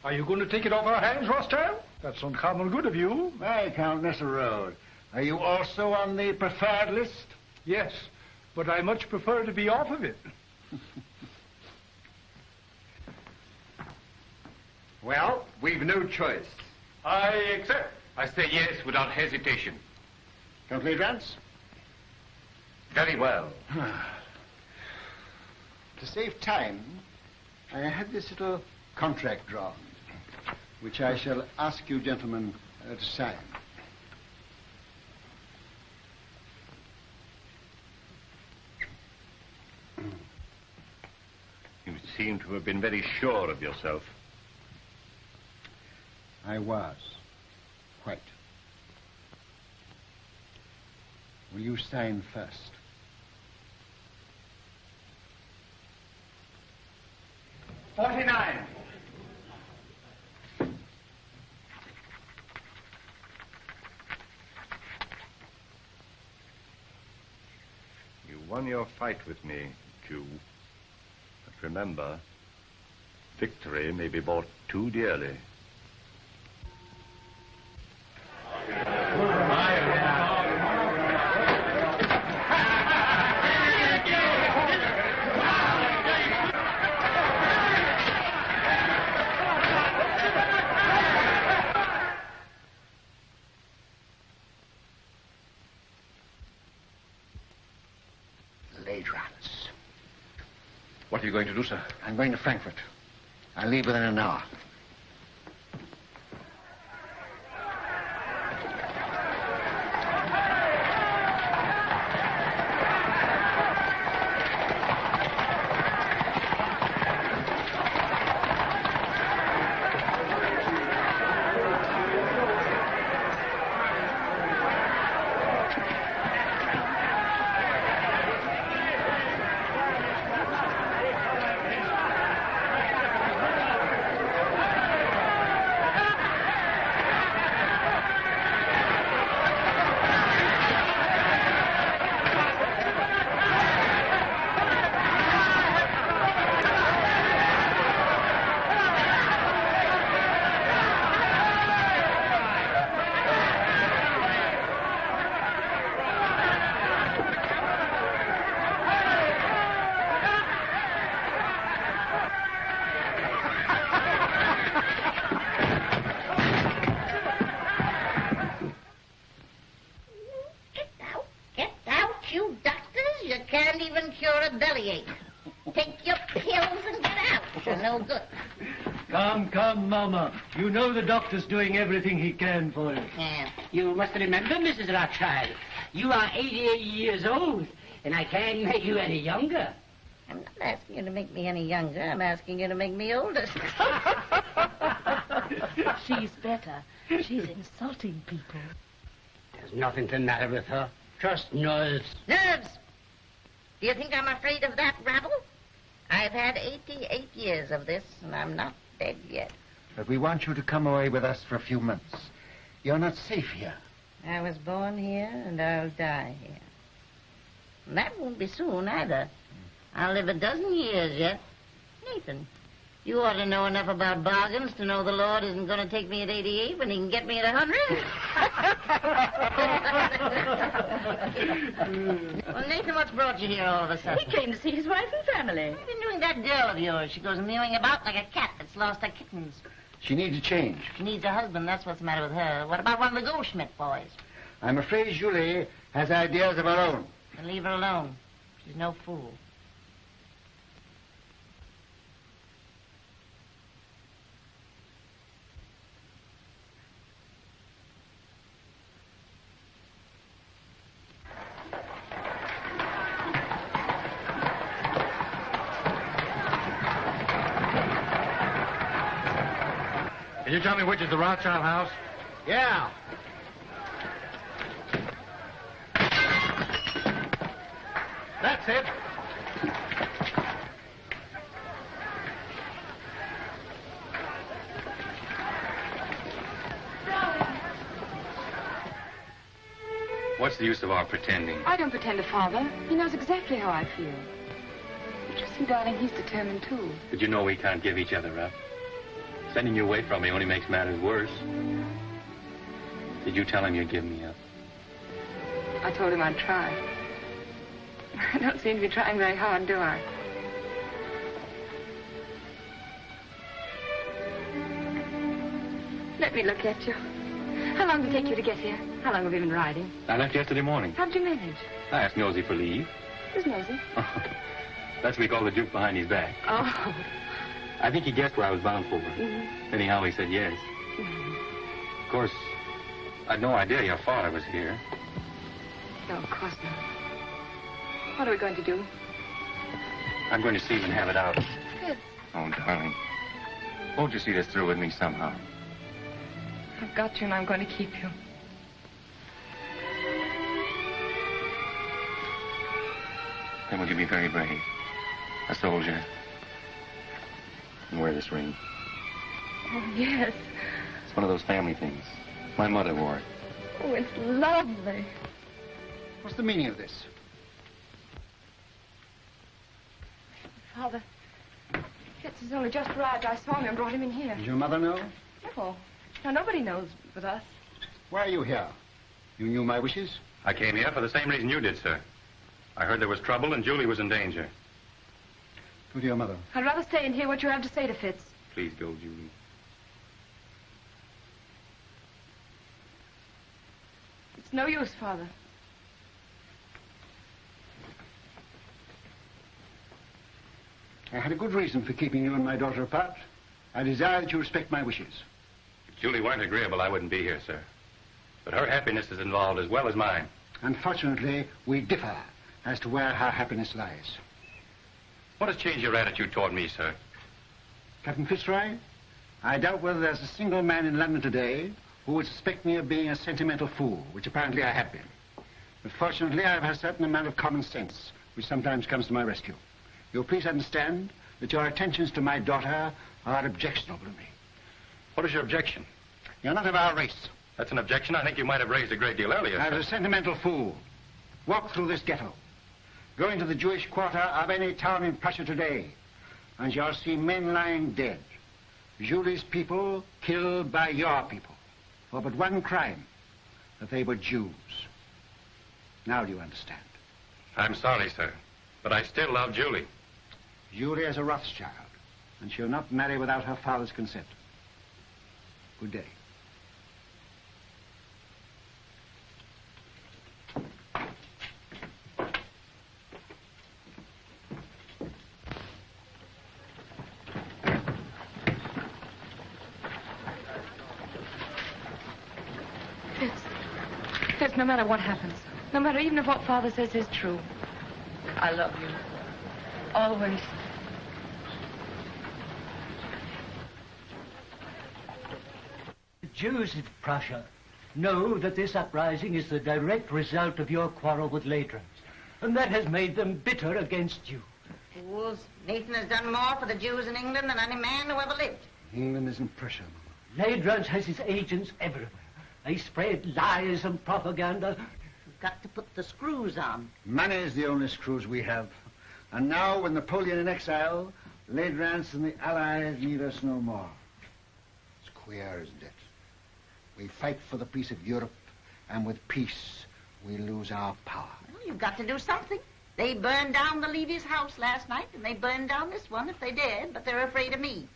Are you going to take it off our hands, Rothschild? That's uncommon good of you. Hey, Count Road. Are you also on the preferred list? Yes, but I much prefer to be off of it. Well, we've no choice. I accept. I say yes without hesitation. Count Ledrans? Very well. To save time, I had this little contract drawn, which I shall ask you gentlemen to sign. You seem to have been very sure of yourself. I was. Quite. Will you sign first? $49. You won your fight with me, Jew. But remember, victory may be bought too dearly. What are you going to do, sir? I'm going to Frankfurt. I'll leave within an hour. Come, Mama. You know the doctor's doing everything he can for you. Yeah. You must remember, Mrs. Rothschild, you are 88 years old, and I can't make you any younger. I'm not asking you to make me any younger. I'm asking you to make me older. She's better. She's insulting people. There's nothing the matter with her. Just nerves. Nerves! Do you think I'm afraid of that rabble? I've had 88 years of this, and I'm not dead yet. But we want you to come away with us for a few months. You're not safe here. I was born here, and I'll die here. And that won't be soon, either. I'll live a dozen years yet. Nathan, you ought to know enough about bargains to know the Lord isn't going to take me at 88 when he can get me at 100. Well, Nathan, what's brought you here all of a sudden? He came to see his wife and family. What have you been doing that girl of yours? She goes mewing about like a cat that's lost her kittens. She needs a change. She needs a husband, that's what's the matter with her. What about one of the Goldschmidt boys? I'm afraid Julie has ideas of her own. Then leave her alone. She's no fool. Can you tell me which is the Rothschild house? Yeah. That's it. What's the use of our pretending? I don't pretend to Father. He knows exactly how I feel. But you see, darling, he's determined, too. But you know we can't give each other up. Sending you away from me only makes matters worse. Did you tell him you'd give me up? I told him I'd try. I don't seem to be trying very hard, do I? Let me look at you. How long did it take you to get here? How long have you been riding? I left yesterday morning. How'd you manage? I asked Nosy for leave. Who's Nosy? That's what we call the juke behind his back. Oh. I think he guessed where I was bound for. Anyhow, he said yes. Of course, I'd no idea your father was here. No, of course not. What are we going to do? I'm going to see him and have it out. Fitz, Oh, darling. Won't you see this through with me somehow? I've got you and I'm going to keep you. Then will you be very brave? A soldier. And wear this ring. Oh, yes. It's one of those family things. My mother wore it. Oh, it's lovely. What's the meaning of this? Father, Fitz has only just arrived. I saw him and brought him in here. Does your mother know? No. Now, nobody knows but us. Why are you here? You knew my wishes? I came here for the same reason you did, sir. I heard there was trouble and Julie was in danger. Go to your mother. I'd rather stay and hear what you have to say to Fitz. Please go, Julie. It's no use, Father. I had a good reason for keeping you and my daughter apart. I desire that you respect my wishes. If Julie weren't agreeable, I wouldn't be here, sir. But her happiness is involved as well as mine. Unfortunately, we differ as to where her happiness lies. What has changed your attitude toward me, sir? Captain Fitzroy, I doubt whether there's a single man in London today who would suspect me of being a sentimental fool, which apparently I have been. But fortunately, I have a certain amount of common sense, which sometimes comes to my rescue. You'll please understand that your attentions to my daughter are objectionable to me. What is your objection? You're not of our race. That's an objection I think you might have raised a great deal earlier, As sir. a sentimental fool, walk through this ghetto. Go into the Jewish quarter of any town in Prussia today, and you'll see men lying dead. Julie's people killed by your people for but one crime, that they were Jews. Now do you understand? I'm sorry, sir, but I still love Julie. Julie is a Rothschild, and she'll not marry without her father's consent. Good day. Fitz, no matter what happens, no matter even if what Father says is true, I love you. Always. The Jews of Prussia know that this uprising is the direct result of your quarrel with Ladrans, and that has made them bitter against you. Fools. Nathan has done more for the Jews in England than any man who ever lived. England isn't Prussia. Ladrans has his agents everywhere. They spread lies and propaganda. You've got to put the screws on. Money is the only screws we have. And now, with Napoleon in exile, Ladrans and the Allies need us no more. It's queer, isn't it? We fight for the peace of Europe, and with peace, we lose our power. Well, you've got to do something. They burned down the Levy's house last night, and they burned down this one if they dared, but they're afraid of me.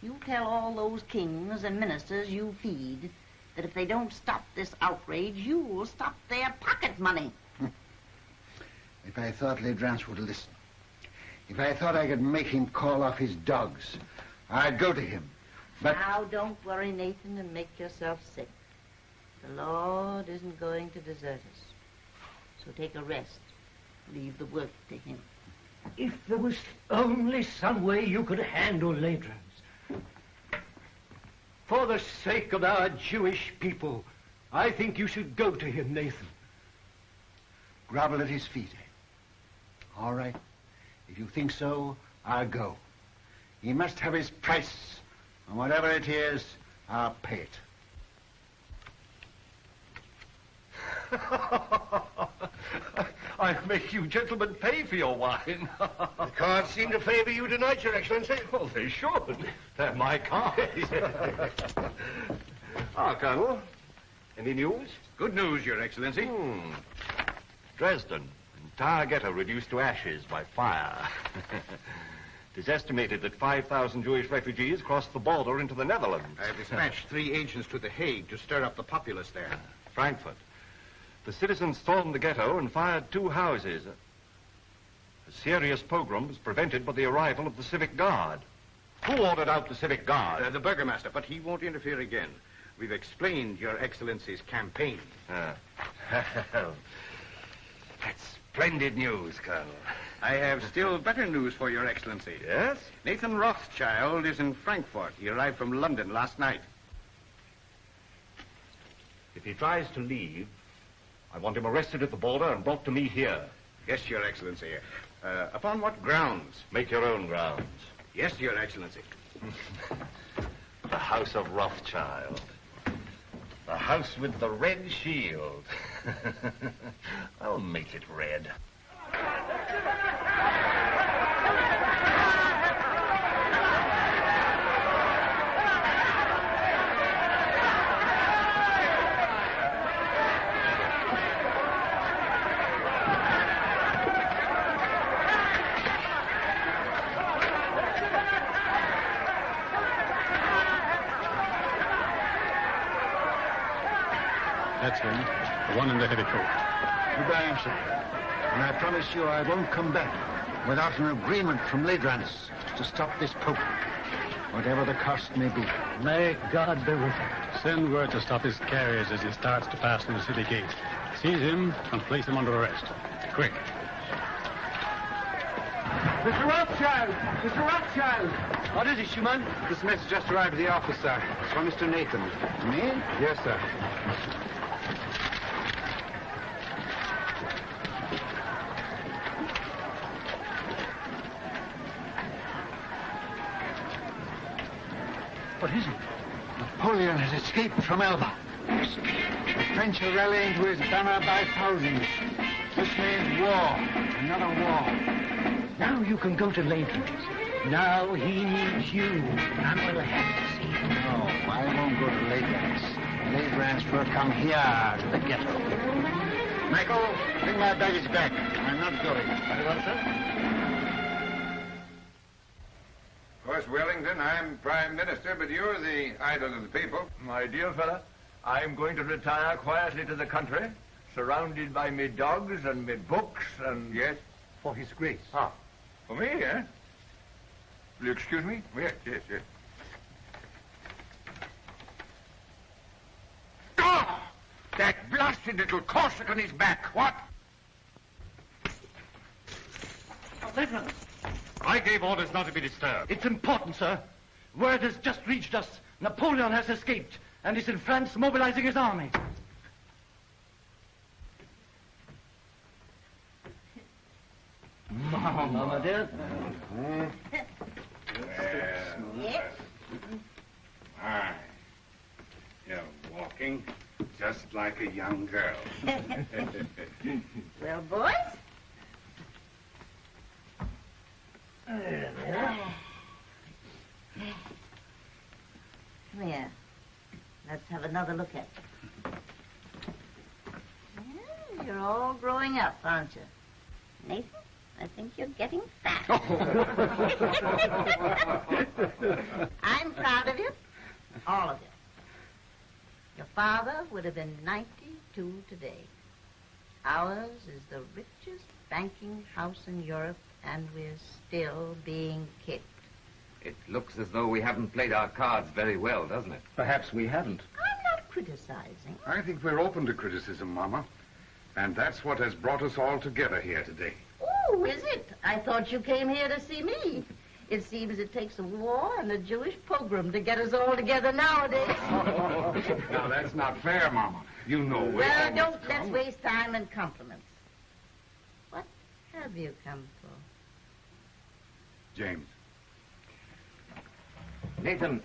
You tell all those kings and ministers you feed that if they don't stop this outrage, you will stop their pocket money. If I thought Ladrans would listen, if I thought I could make him call off his dogs, I'd go to him. But now, don't worry, Nathan, and make yourself sick. The Lord isn't going to desert us. So take a rest. Leave the work to him. If there was only some way you could handle Ladrans. For the sake of our Jewish people, I think you should go to him, Nathan. Grovel at his feet. All right. If you think so, I'll go. He must have his price. And whatever it is, I'll pay it. I'll make you gentlemen pay for your wine. The cards seem to favor you tonight, Your Excellency. Well, they should. They're my cards. Colonel, any news? Good news, Your Excellency. Dresden, entire ghetto reduced to ashes by fire. It is estimated that 5,000 Jewish refugees crossed the border into the Netherlands. I have dispatched 3 agents to The Hague to stir up the populace there. Frankfurt. The citizens stormed the ghetto and fired 2 houses. A serious pogrom was prevented by the arrival of the Civic Guard. Who ordered out the Civic Guard? The Burgomaster, but he won't interfere again. We've explained Your Excellency's campaign. That's splendid news, Colonel. I have still better news for Your Excellency. Yes? Nathan Rothschild is in Frankfurt. He arrived from London last night. If he tries to leave, I want him arrested at the border and brought to me here. Yes, Your Excellency. Upon what grounds? Make your own grounds. Yes, Your Excellency. The House of Rothschild. The house with the red shield. I'll make it red. That's him, the one in the heavy coat. Goodbye, sir. And I promise you I won't come back without an agreement from Ladrans to stop this pope, whatever the cost may be. May God be with him. Send word to stop his carriers as he starts to pass through the city gate. Seize him and place him under arrest. Quick. Mr. Rothschild! Mr. Rothschild! What is it, Schumann? This message just arrived at the office, sir. It's from Mr. Nathan. Me? Yes, sir. What is it? Napoleon has escaped from Elba. The French are rallying to his banner by thousands. This means war. Another war. Now you can go to Lanfield. Now he needs you. I'm going to have to see him. No, I won't go to Ladrans. Ladrans will come here to the ghetto. Michael, bring my baggage back. I'm not going. Very well, sir. Of course, Wellington, I'm Prime Minister, but you're the idol of the people. My dear fella, I'm going to retire quietly to the country, surrounded by me dogs and me books and... Yes? For his grace. Ah, for me, eh? Will you excuse me? Yes, yes, yes. Oh! That blasted little Corsican is back. What? Lieutenant. I gave orders not to be disturbed. It's important, sir. Word has just reached us. Napoleon has escaped and is in France mobilizing his army. Mama, dear. Yes. My, you're walking just like a young girl. Well, boys? Come here. Let's have another look at you. Yeah, you're all growing up, aren't you? Nathan, I think you're getting fat. I'm proud of you. All of you. Your father would have been 92 today. Ours is the richest banking house in Europe, and we're still being kicked. It looks as though we haven't played our cards very well, doesn't it? Perhaps we haven't. I'm not criticizing. I think we're open to criticism, Mama. And that's what has brought us all together here today. Oh, is it? I thought you came here to see me. It seems it takes a war and a Jewish pogrom to get us all together nowadays. Now, that's not fair, Mama. You know Well, let's waste time and compliments. What have you come for? James. Nathan,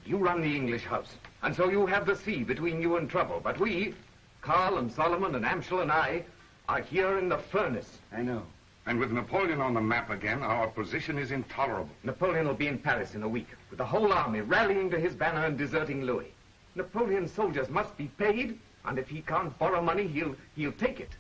you run the English house, and so you have the sea between you and trouble. But we, Carl and Solomon and Amschel and I, are here in the furnace. I know. And with Napoleon on the map again, our position is intolerable. Napoleon will be in Paris in a week, with the whole army rallying to his banner and deserting Louis. Napoleon's soldiers must be paid, and if he can't borrow money, he'll take it.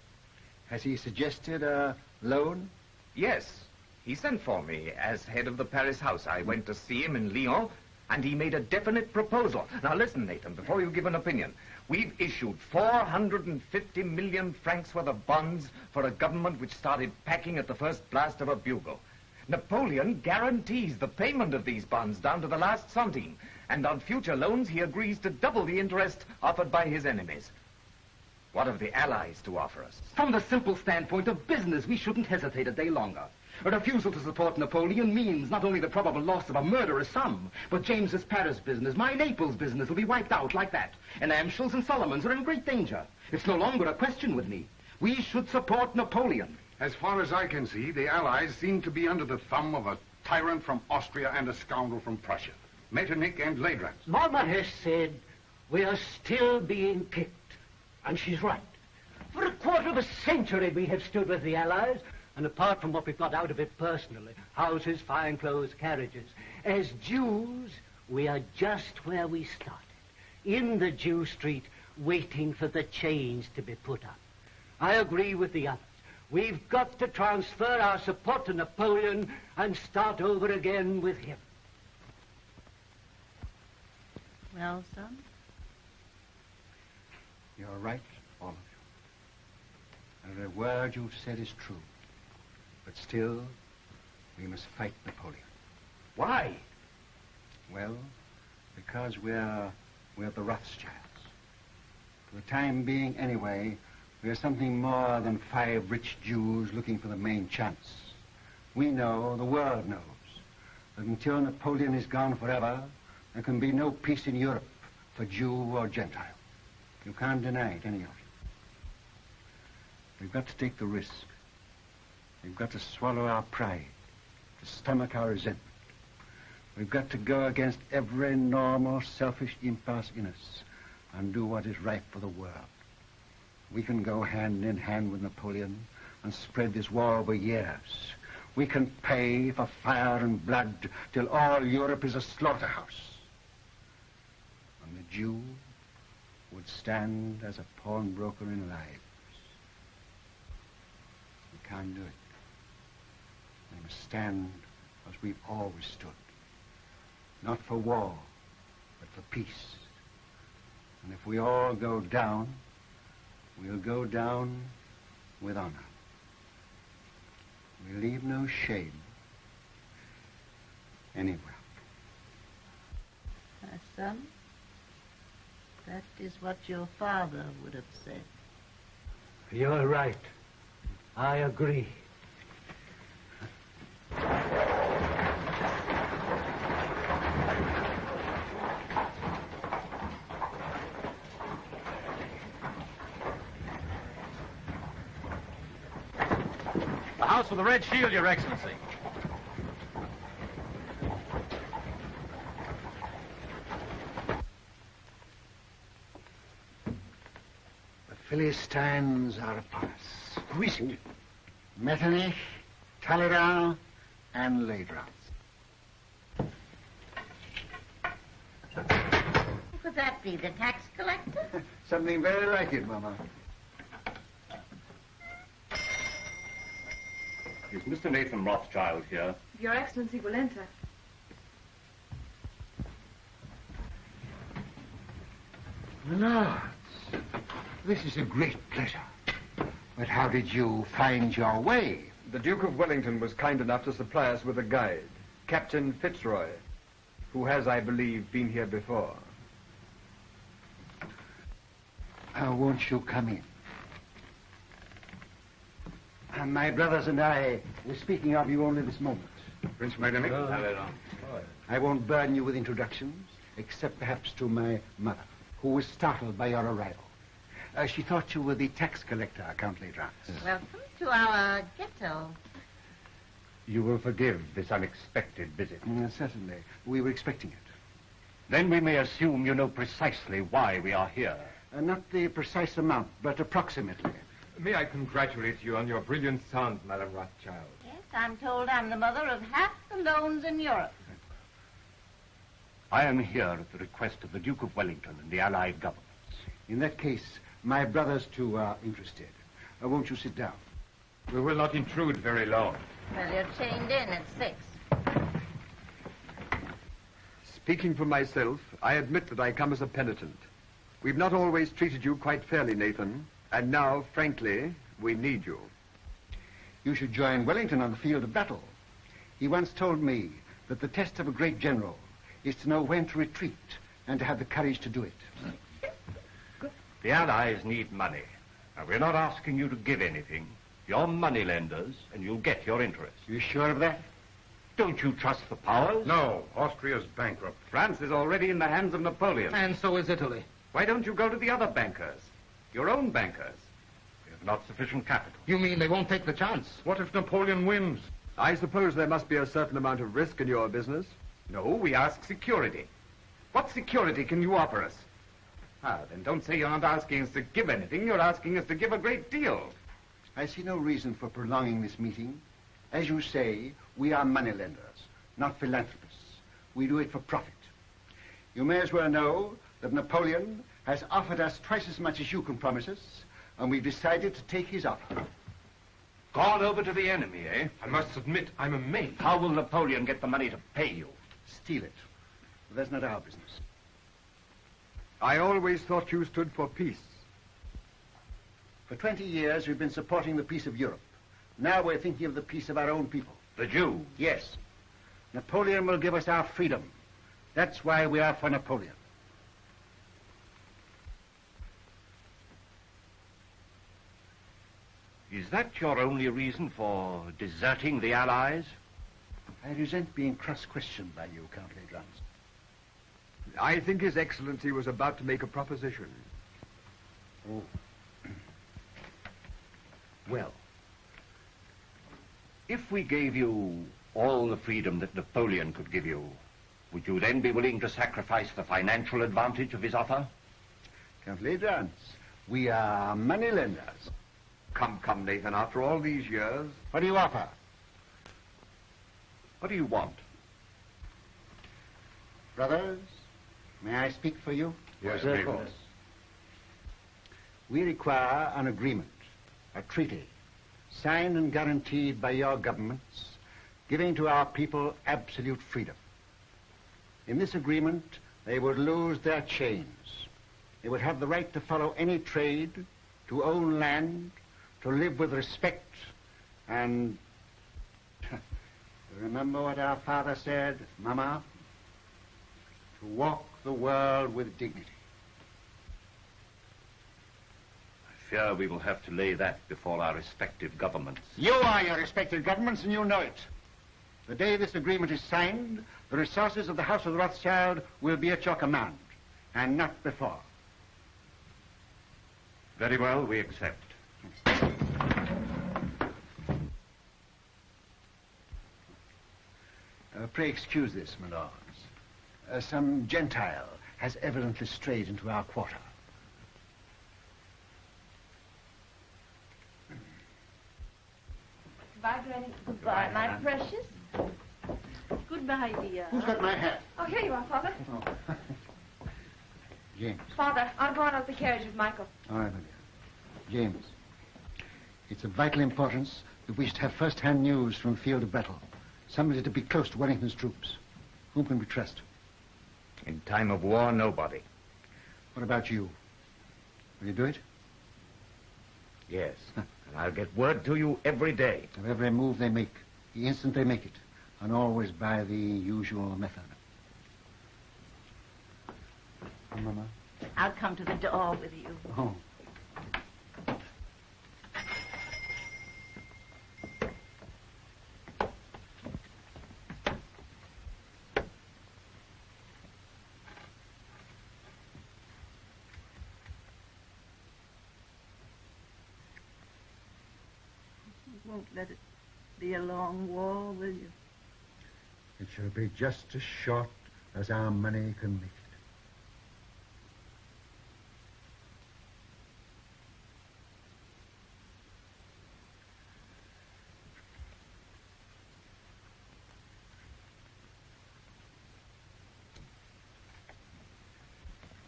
Has he suggested a loan? Yes. He sent for me as head of the Paris house. I went to see him in Lyon, and he made a definite proposal. Now listen, Nathan, before you give an opinion. We've issued 450 million francs worth of bonds for a government which started packing at the first blast of a bugle. Napoleon guarantees the payment of these bonds down to the last centime, and on future loans he agrees to double the interest offered by his enemies. What have the Allies to offer us? From the simple standpoint of business, we shouldn't hesitate a day longer. A refusal to support Napoleon means not only the probable loss of a murderous sum, but James's Paris business, my Naples business, will be wiped out like that. And Amschel's and Solomon's are in great danger. It's no longer a question with me. We should support Napoleon. As far as I can see, the Allies seem to be under the thumb of a tyrant from Austria and a scoundrel from Prussia. Metternich and Leidrans. Mama has said we are still being kicked. And she's right. For a quarter of a century we have stood with the Allies. And apart from what we've got out of it personally, houses, fine clothes, carriages, as Jews, we are just where we started. In the Jew street, waiting for the chains to be put up. I agree with the others. We've got to transfer our support to Napoleon and start over again with him. Well, son? You're right, all of you. Every word you've said is true. But still, we must fight Napoleon. Why? Well, because we're the Rothschilds. For the time being, anyway, we're something more than 5 rich Jews looking for the main chance. We know, the world knows, that until Napoleon is gone forever, there can be no peace in Europe for Jew or Gentile. You can't deny it, any of you. We've got to take the risk. We've got to swallow our pride, to stomach our resentment. We've got to go against every normal, selfish impulse in us and do what is right for the world. We can go hand in hand with Napoleon and spread this war over years. We can pay for fire and blood till all Europe is a slaughterhouse. And the Jew would stand as a pawnbroker in lives. We can't do it. We must stand as we've always stood. Not for war, but for peace. And if we all go down, we'll go down with honor. We leave no shame anywhere. My son, that is what your father would have said. You're right. I agree. The house with the red shield, Your Excellency. The Philistines are upon us. Who is it? Metternich, Talleyrand, and Leidrans. Who could that be, the tax collector? Something very like it, Mama. Is Mr. Nathan Rothschild here? Your Excellency will enter. Lords, this is a great pleasure. But how did you find your way? The Duke of Wellington was kind enough to supply us with a guide, Captain Fitzroy, who has, I believe, been here before. Won't you come in? My brothers and I were speaking of you only this moment. Prince Magnific. I won't burden you with introductions, except perhaps to my mother, who was startled by your arrival. She thought you were the tax collector, Count Ledrans. Welcome to our ghetto. You will forgive this unexpected visit. Certainly. We were expecting it. Then we may assume you know precisely why we are here. Not the precise amount, but approximately. May I congratulate you on your brilliant son, Madame Rothschild? Yes, I'm told I'm the mother of half the loans in Europe. I am here at the request of the Duke of Wellington and the Allied governments. In that case, my brothers, too, are interested. Won't you sit down? We will not intrude very long. Well, you're chained in at 6. Speaking for myself, I admit that I come as a penitent. We've not always treated you quite fairly, Nathan. And now, frankly, we need you. You should join Wellington on the field of battle. He once told me that the test of a great general is to know when to retreat and to have the courage to do it. The Allies need money. Now, we're not asking you to give anything. You're money lenders, and you'll get your interest. You sure of that? Don't you trust the powers? No, Austria's bankrupt. France is already in the hands of Napoleon. And so is Italy. Why don't you go to the other bankers? Your own bankers. We have not sufficient capital. You mean they won't take the chance? What if Napoleon wins? I suppose there must be a certain amount of risk in your business. No, we ask security. What security can you offer us? Ah, then don't say you're not asking us to give anything. You're asking us to give a great deal. I see no reason for prolonging this meeting. As you say, we are moneylenders, not philanthropists. We do it for profit. You may as well know that Napoleon has offered us twice as much as you can promise us, and we've decided to take his offer. Gone over to the enemy, eh? I must admit, I'm amazed. How will Napoleon get the money to pay you? Steal it. But that's not our business. I always thought you stood for peace. For 20 years, we've been supporting the peace of Europe. Now we're thinking of the peace of our own people. The Jews? Yes. Napoleon will give us our freedom. That's why we are for Napoleon. Is that your only reason for deserting the Allies? I resent being cross-questioned by you, Count Ledrans. I think His Excellency was about to make a proposition. Oh. Well, if we gave you all the freedom that Napoleon could give you, would you then be willing to sacrifice the financial advantage of his offer? Count Ledrans, we are moneylenders. Come, Nathan, after all these years... What do you offer? What do you want? Brothers, may I speak for you? Yes, of course. We require an agreement, a treaty, signed and guaranteed by your governments, giving to our people absolute freedom. In this agreement, they would lose their chains. They would have the right to follow any trade, to own land, to live with respect, and remember what our father said, Mama? To walk the world with dignity. I fear we will have to lay that before our respective governments. You are your respective governments, and you know it. The day this agreement is signed, the resources of the House of Rothschild will be at your command, and not before. Very well, we accept. Pray excuse this, my lords. Some Gentile has evidently strayed into our quarter. Goodbye, Granny. Goodbye, my precious. Goodbye, dear. Who's got my hat? Oh, here you are, Father. Oh. James. Father, I'll go on out the carriage with Michael. All right, my dear. James, it's of vital importance that we should have first-hand news from the field of battle. Somebody to be close to Wellington's troops. Whom can we trust? In time of war, nobody. What about you? Will you do it? Yes. And I'll get word to you every day. Of every move they make, the instant they make it, and always by the usual method. Oh, Mama? I'll come to the door with you. Oh. won't let it be a long war, will you? It shall be just as short as our money can make it.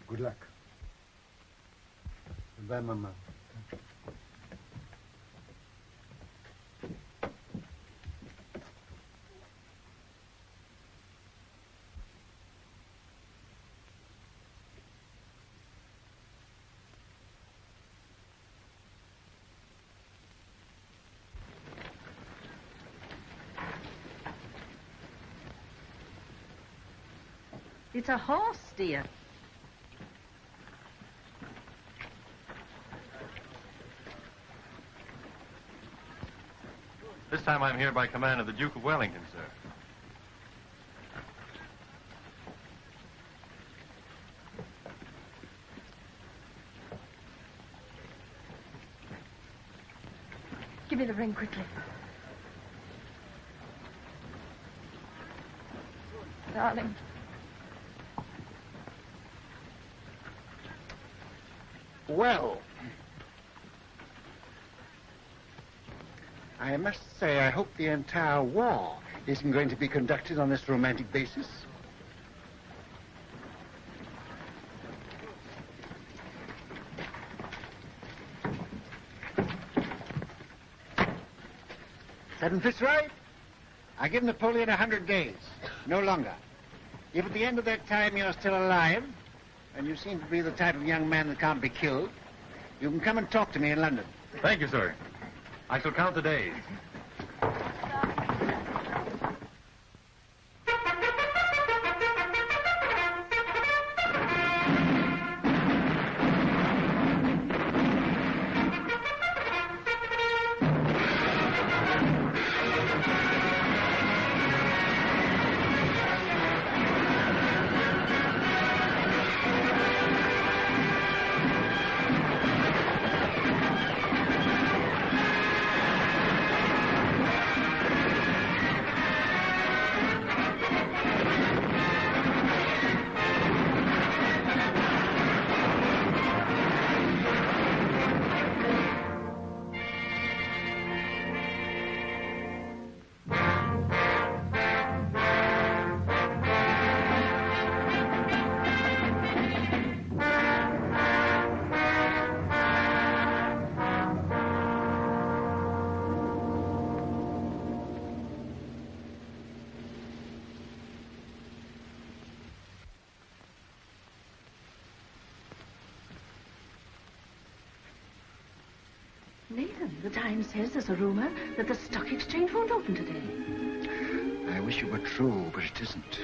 Good luck. Goodbye, Mama. It's a horse, dear. This time I'm here by command of the Duke of Wellington, sir. Give me the ring quickly. Darling. Well, I must say I hope the entire war isn't going to be conducted on this romantic basis. Seven fits right? I give Napoleon 100 days, no longer. If at the end of that time you're still alive, and you seem to be the type of young man that can't be killed, you can come and talk to me in London. Thank you, sir. I shall count the days. Nathan, the Times says there's a rumor that the stock exchange won't open today. I wish it were true, but it isn't.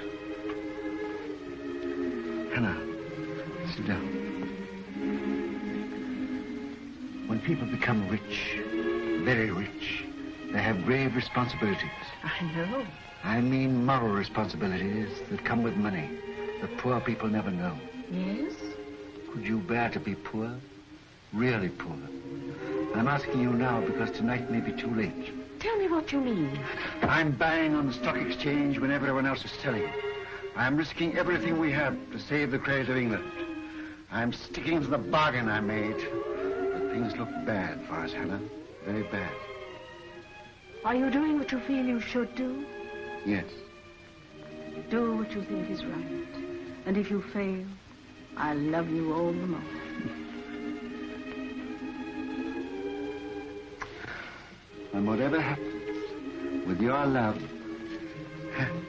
Hannah, sit down. When people become rich, very rich, they have grave responsibilities. I know. I mean moral responsibilities that come with money, that poor people never know. Yes? Could you bear to be poor? Really poor? I'm asking you now because tonight may be too late. Tell me what you mean. I'm buying on the stock exchange when everyone else is selling. I'm risking everything we have to save the credit of England. I'm sticking to the bargain I made. But things look bad for us, Hannah. Very bad. Are you doing what you feel you should do? Yes. Do what you think is right. And if you fail, I'll love you all the more. And whatever happens, with your love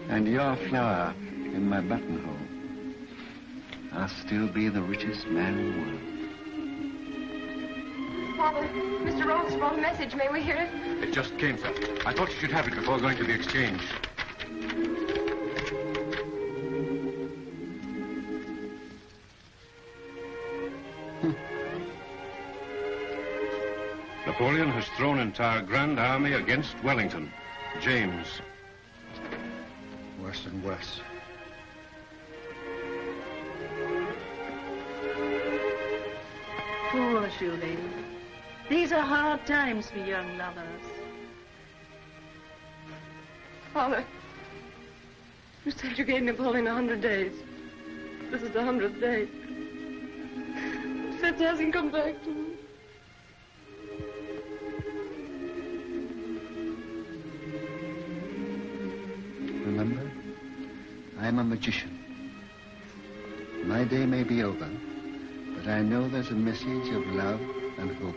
and your flower in my buttonhole, I'll still be the richest man in the world. Father, Mr. Roth's brought a message. May we hear it? It just came, sir. I thought you should have it before going to the exchange. Napoleon has thrown entire grand army against Wellington. James. Worse and worse. Poor shoe lady. These are hard times for young lovers. Father, you said you gave Napoleon 100 days. This is the 100th day. Fitz hasn't come back to me. Remember, I'm a magician. My day may be over, but I know there's a message of love and hope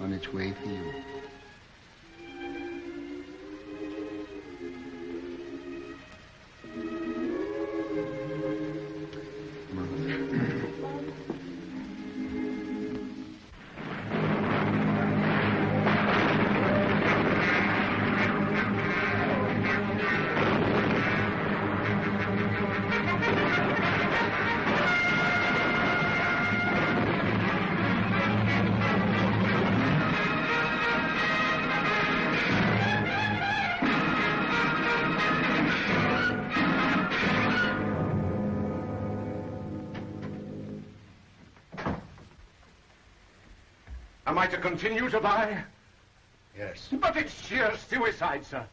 on its way for you. Am I to continue to buy? Yes. But it's sheer suicide, sir.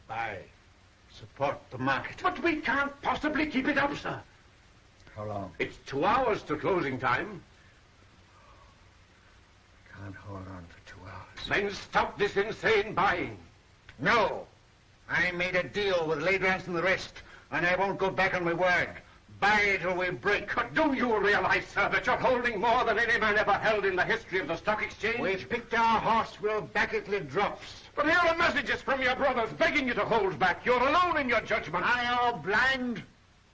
Buy. Support the market. But we can't possibly keep it up, sir. How long? It's 2 hours to closing time. Can't hold on for 2 hours. Then stop this insane buying. No. I made a deal with Ladrans and the rest, and I won't go back on my word. Buy till we break. But do you realize, sir, that you're holding more than any man ever held in the history of the stock exchange? We've picked our horse. We'll back it till it drops. But here are messages from your brothers begging you to hold back. You're alone in your judgment. Are you blind?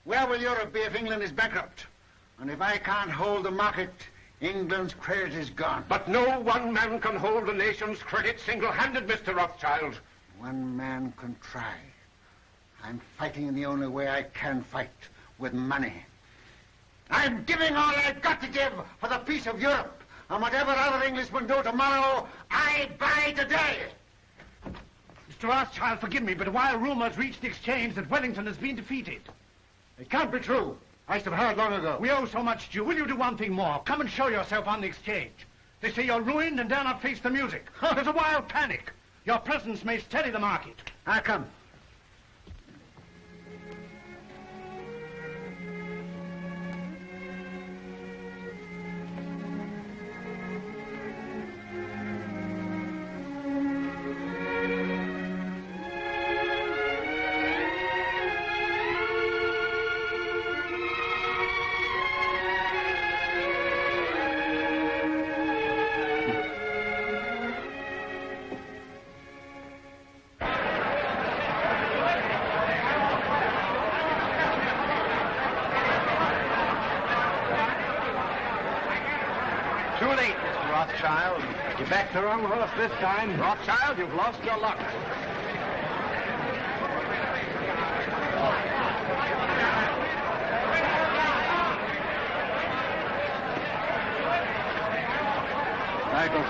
Where will Europe be if England is bankrupt? And if I can't hold the market, England's credit is gone. But no one man can hold the nation's credit single-handed, Mr. Rothschild. One man can try. I'm fighting in the only way I can fight, with money. I'm giving all I've got to give for the peace of Europe. And whatever other Englishmen do tomorrow, I buy today. Mr. Rothschild, forgive me, but while rumors reach the exchange that Wellington has been defeated. It can't be true. I should have heard long ago. We owe so much to you. Will you do one thing more? Come and show yourself on the exchange. They say you're ruined and dare not face the music. There's a wild panic. Your presence may steady the market. I'll come. Too late, Mr. Rothschild. You backed the wrong horse this time. Rothschild, you've lost your luck. Michael.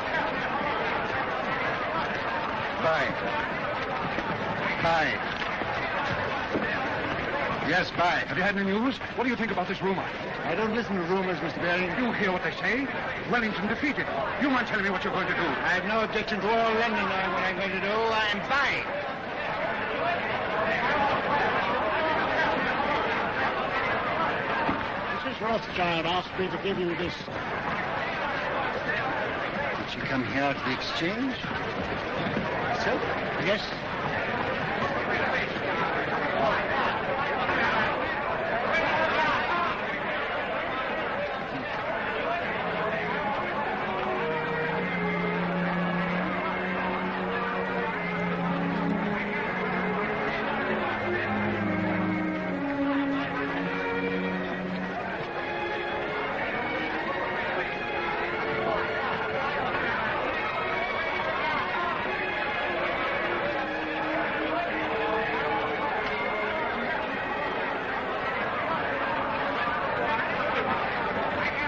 Buy. Yes, buy. Have you had any news? What do you think about this rumor? I don't listen to rumors, Mr. Baring. You hear what they say? Wellington defeated. You mind telling me what you're going to do? I have no objection to all London knowing what I'm going to do. I'm buying. Mrs. Rothschild asked me to give you this. Did she come here to the exchange? So? Yes.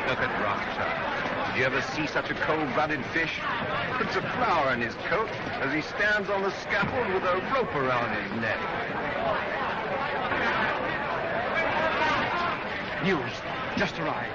Look at Rothschild. Did you ever see such a cold-blooded fish? Puts a flower in his coat as he stands on the scaffold with a rope around his neck. News. Just arrived.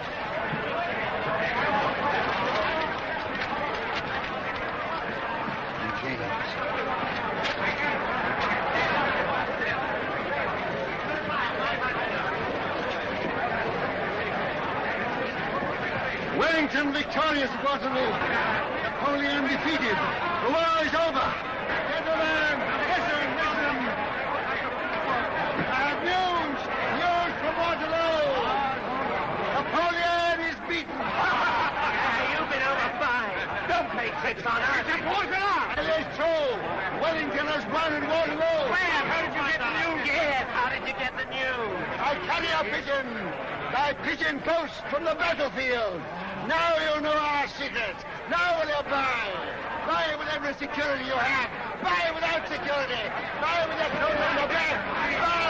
Wellington victorious at Waterloo. Napoleon defeated. The war is over. Gentlemen, listen. I have news from Waterloo. Napoleon is beaten. You've been overfired. Don't play tricks on us. It is true. Wellington has won at Waterloo. Where? How did you get the news? Yes, how did you get the news? I carry a pigeon. My pigeon post from the battlefield. Now you know our secret. Now will you buy? Buy with every security you have. Buy without security. Buy with your coat on your back. Buy.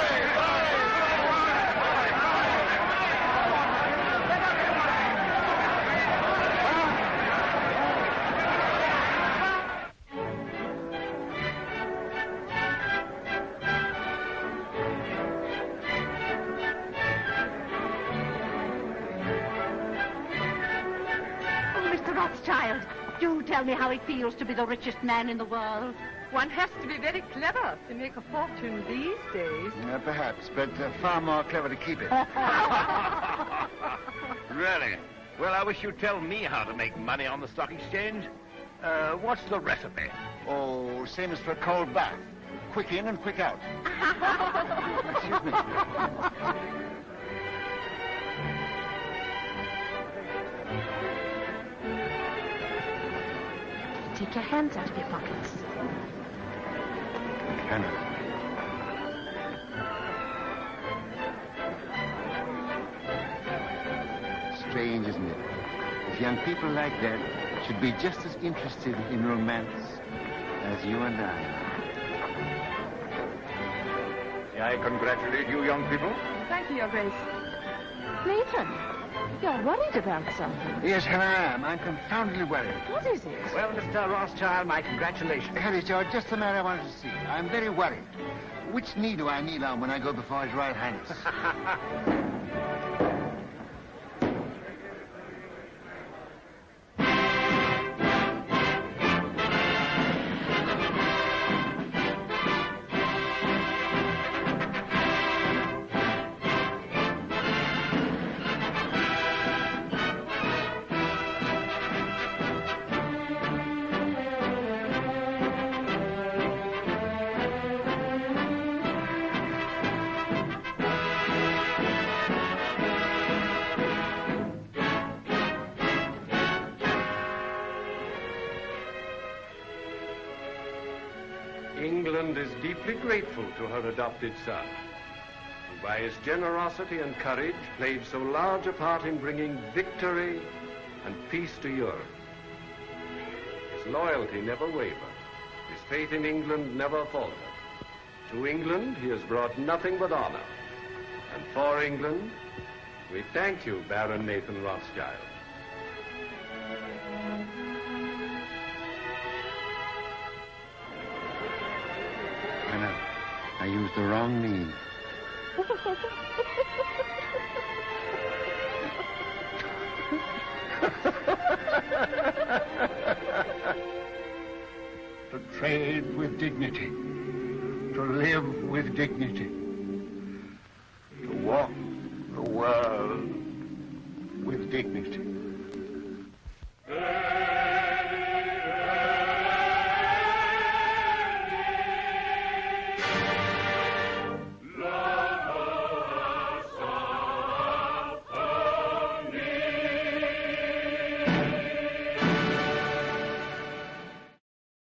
Rothschild, do tell me how it feels to be the richest man in the world. One has to be very clever to make a fortune these days. Perhaps, but far more clever to keep it. Really? Well, I wish you'd tell me how to make money on the stock exchange. What's the recipe? Oh, same as for a cold bath. Quick in and quick out. Excuse me. Take your hands out of your pockets. Hannah. Strange, isn't it? If young people like that should be just as interested in romance as you and I. May I congratulate you, young people? Thank you, Your Grace. Nathan, you're worried about something. Yes, Hannah, I am. I'm confoundedly worried. What is it? Well, Mr. Rothschild, my congratulations. Harry, George, just the man I wanted to see. I'm very worried. Which knee do I kneel on when I go before His Royal Highness? England is deeply grateful to her adopted son, who by his generosity and courage played so large a part in bringing victory and peace to Europe. His loyalty never wavered. His faith in England never faltered. To England he has brought nothing but honor. And for England, we thank you, Baron Nathan Rothschild. Hannah, I used the wrong knee. To trade with dignity, to live with dignity, to walk the world with dignity.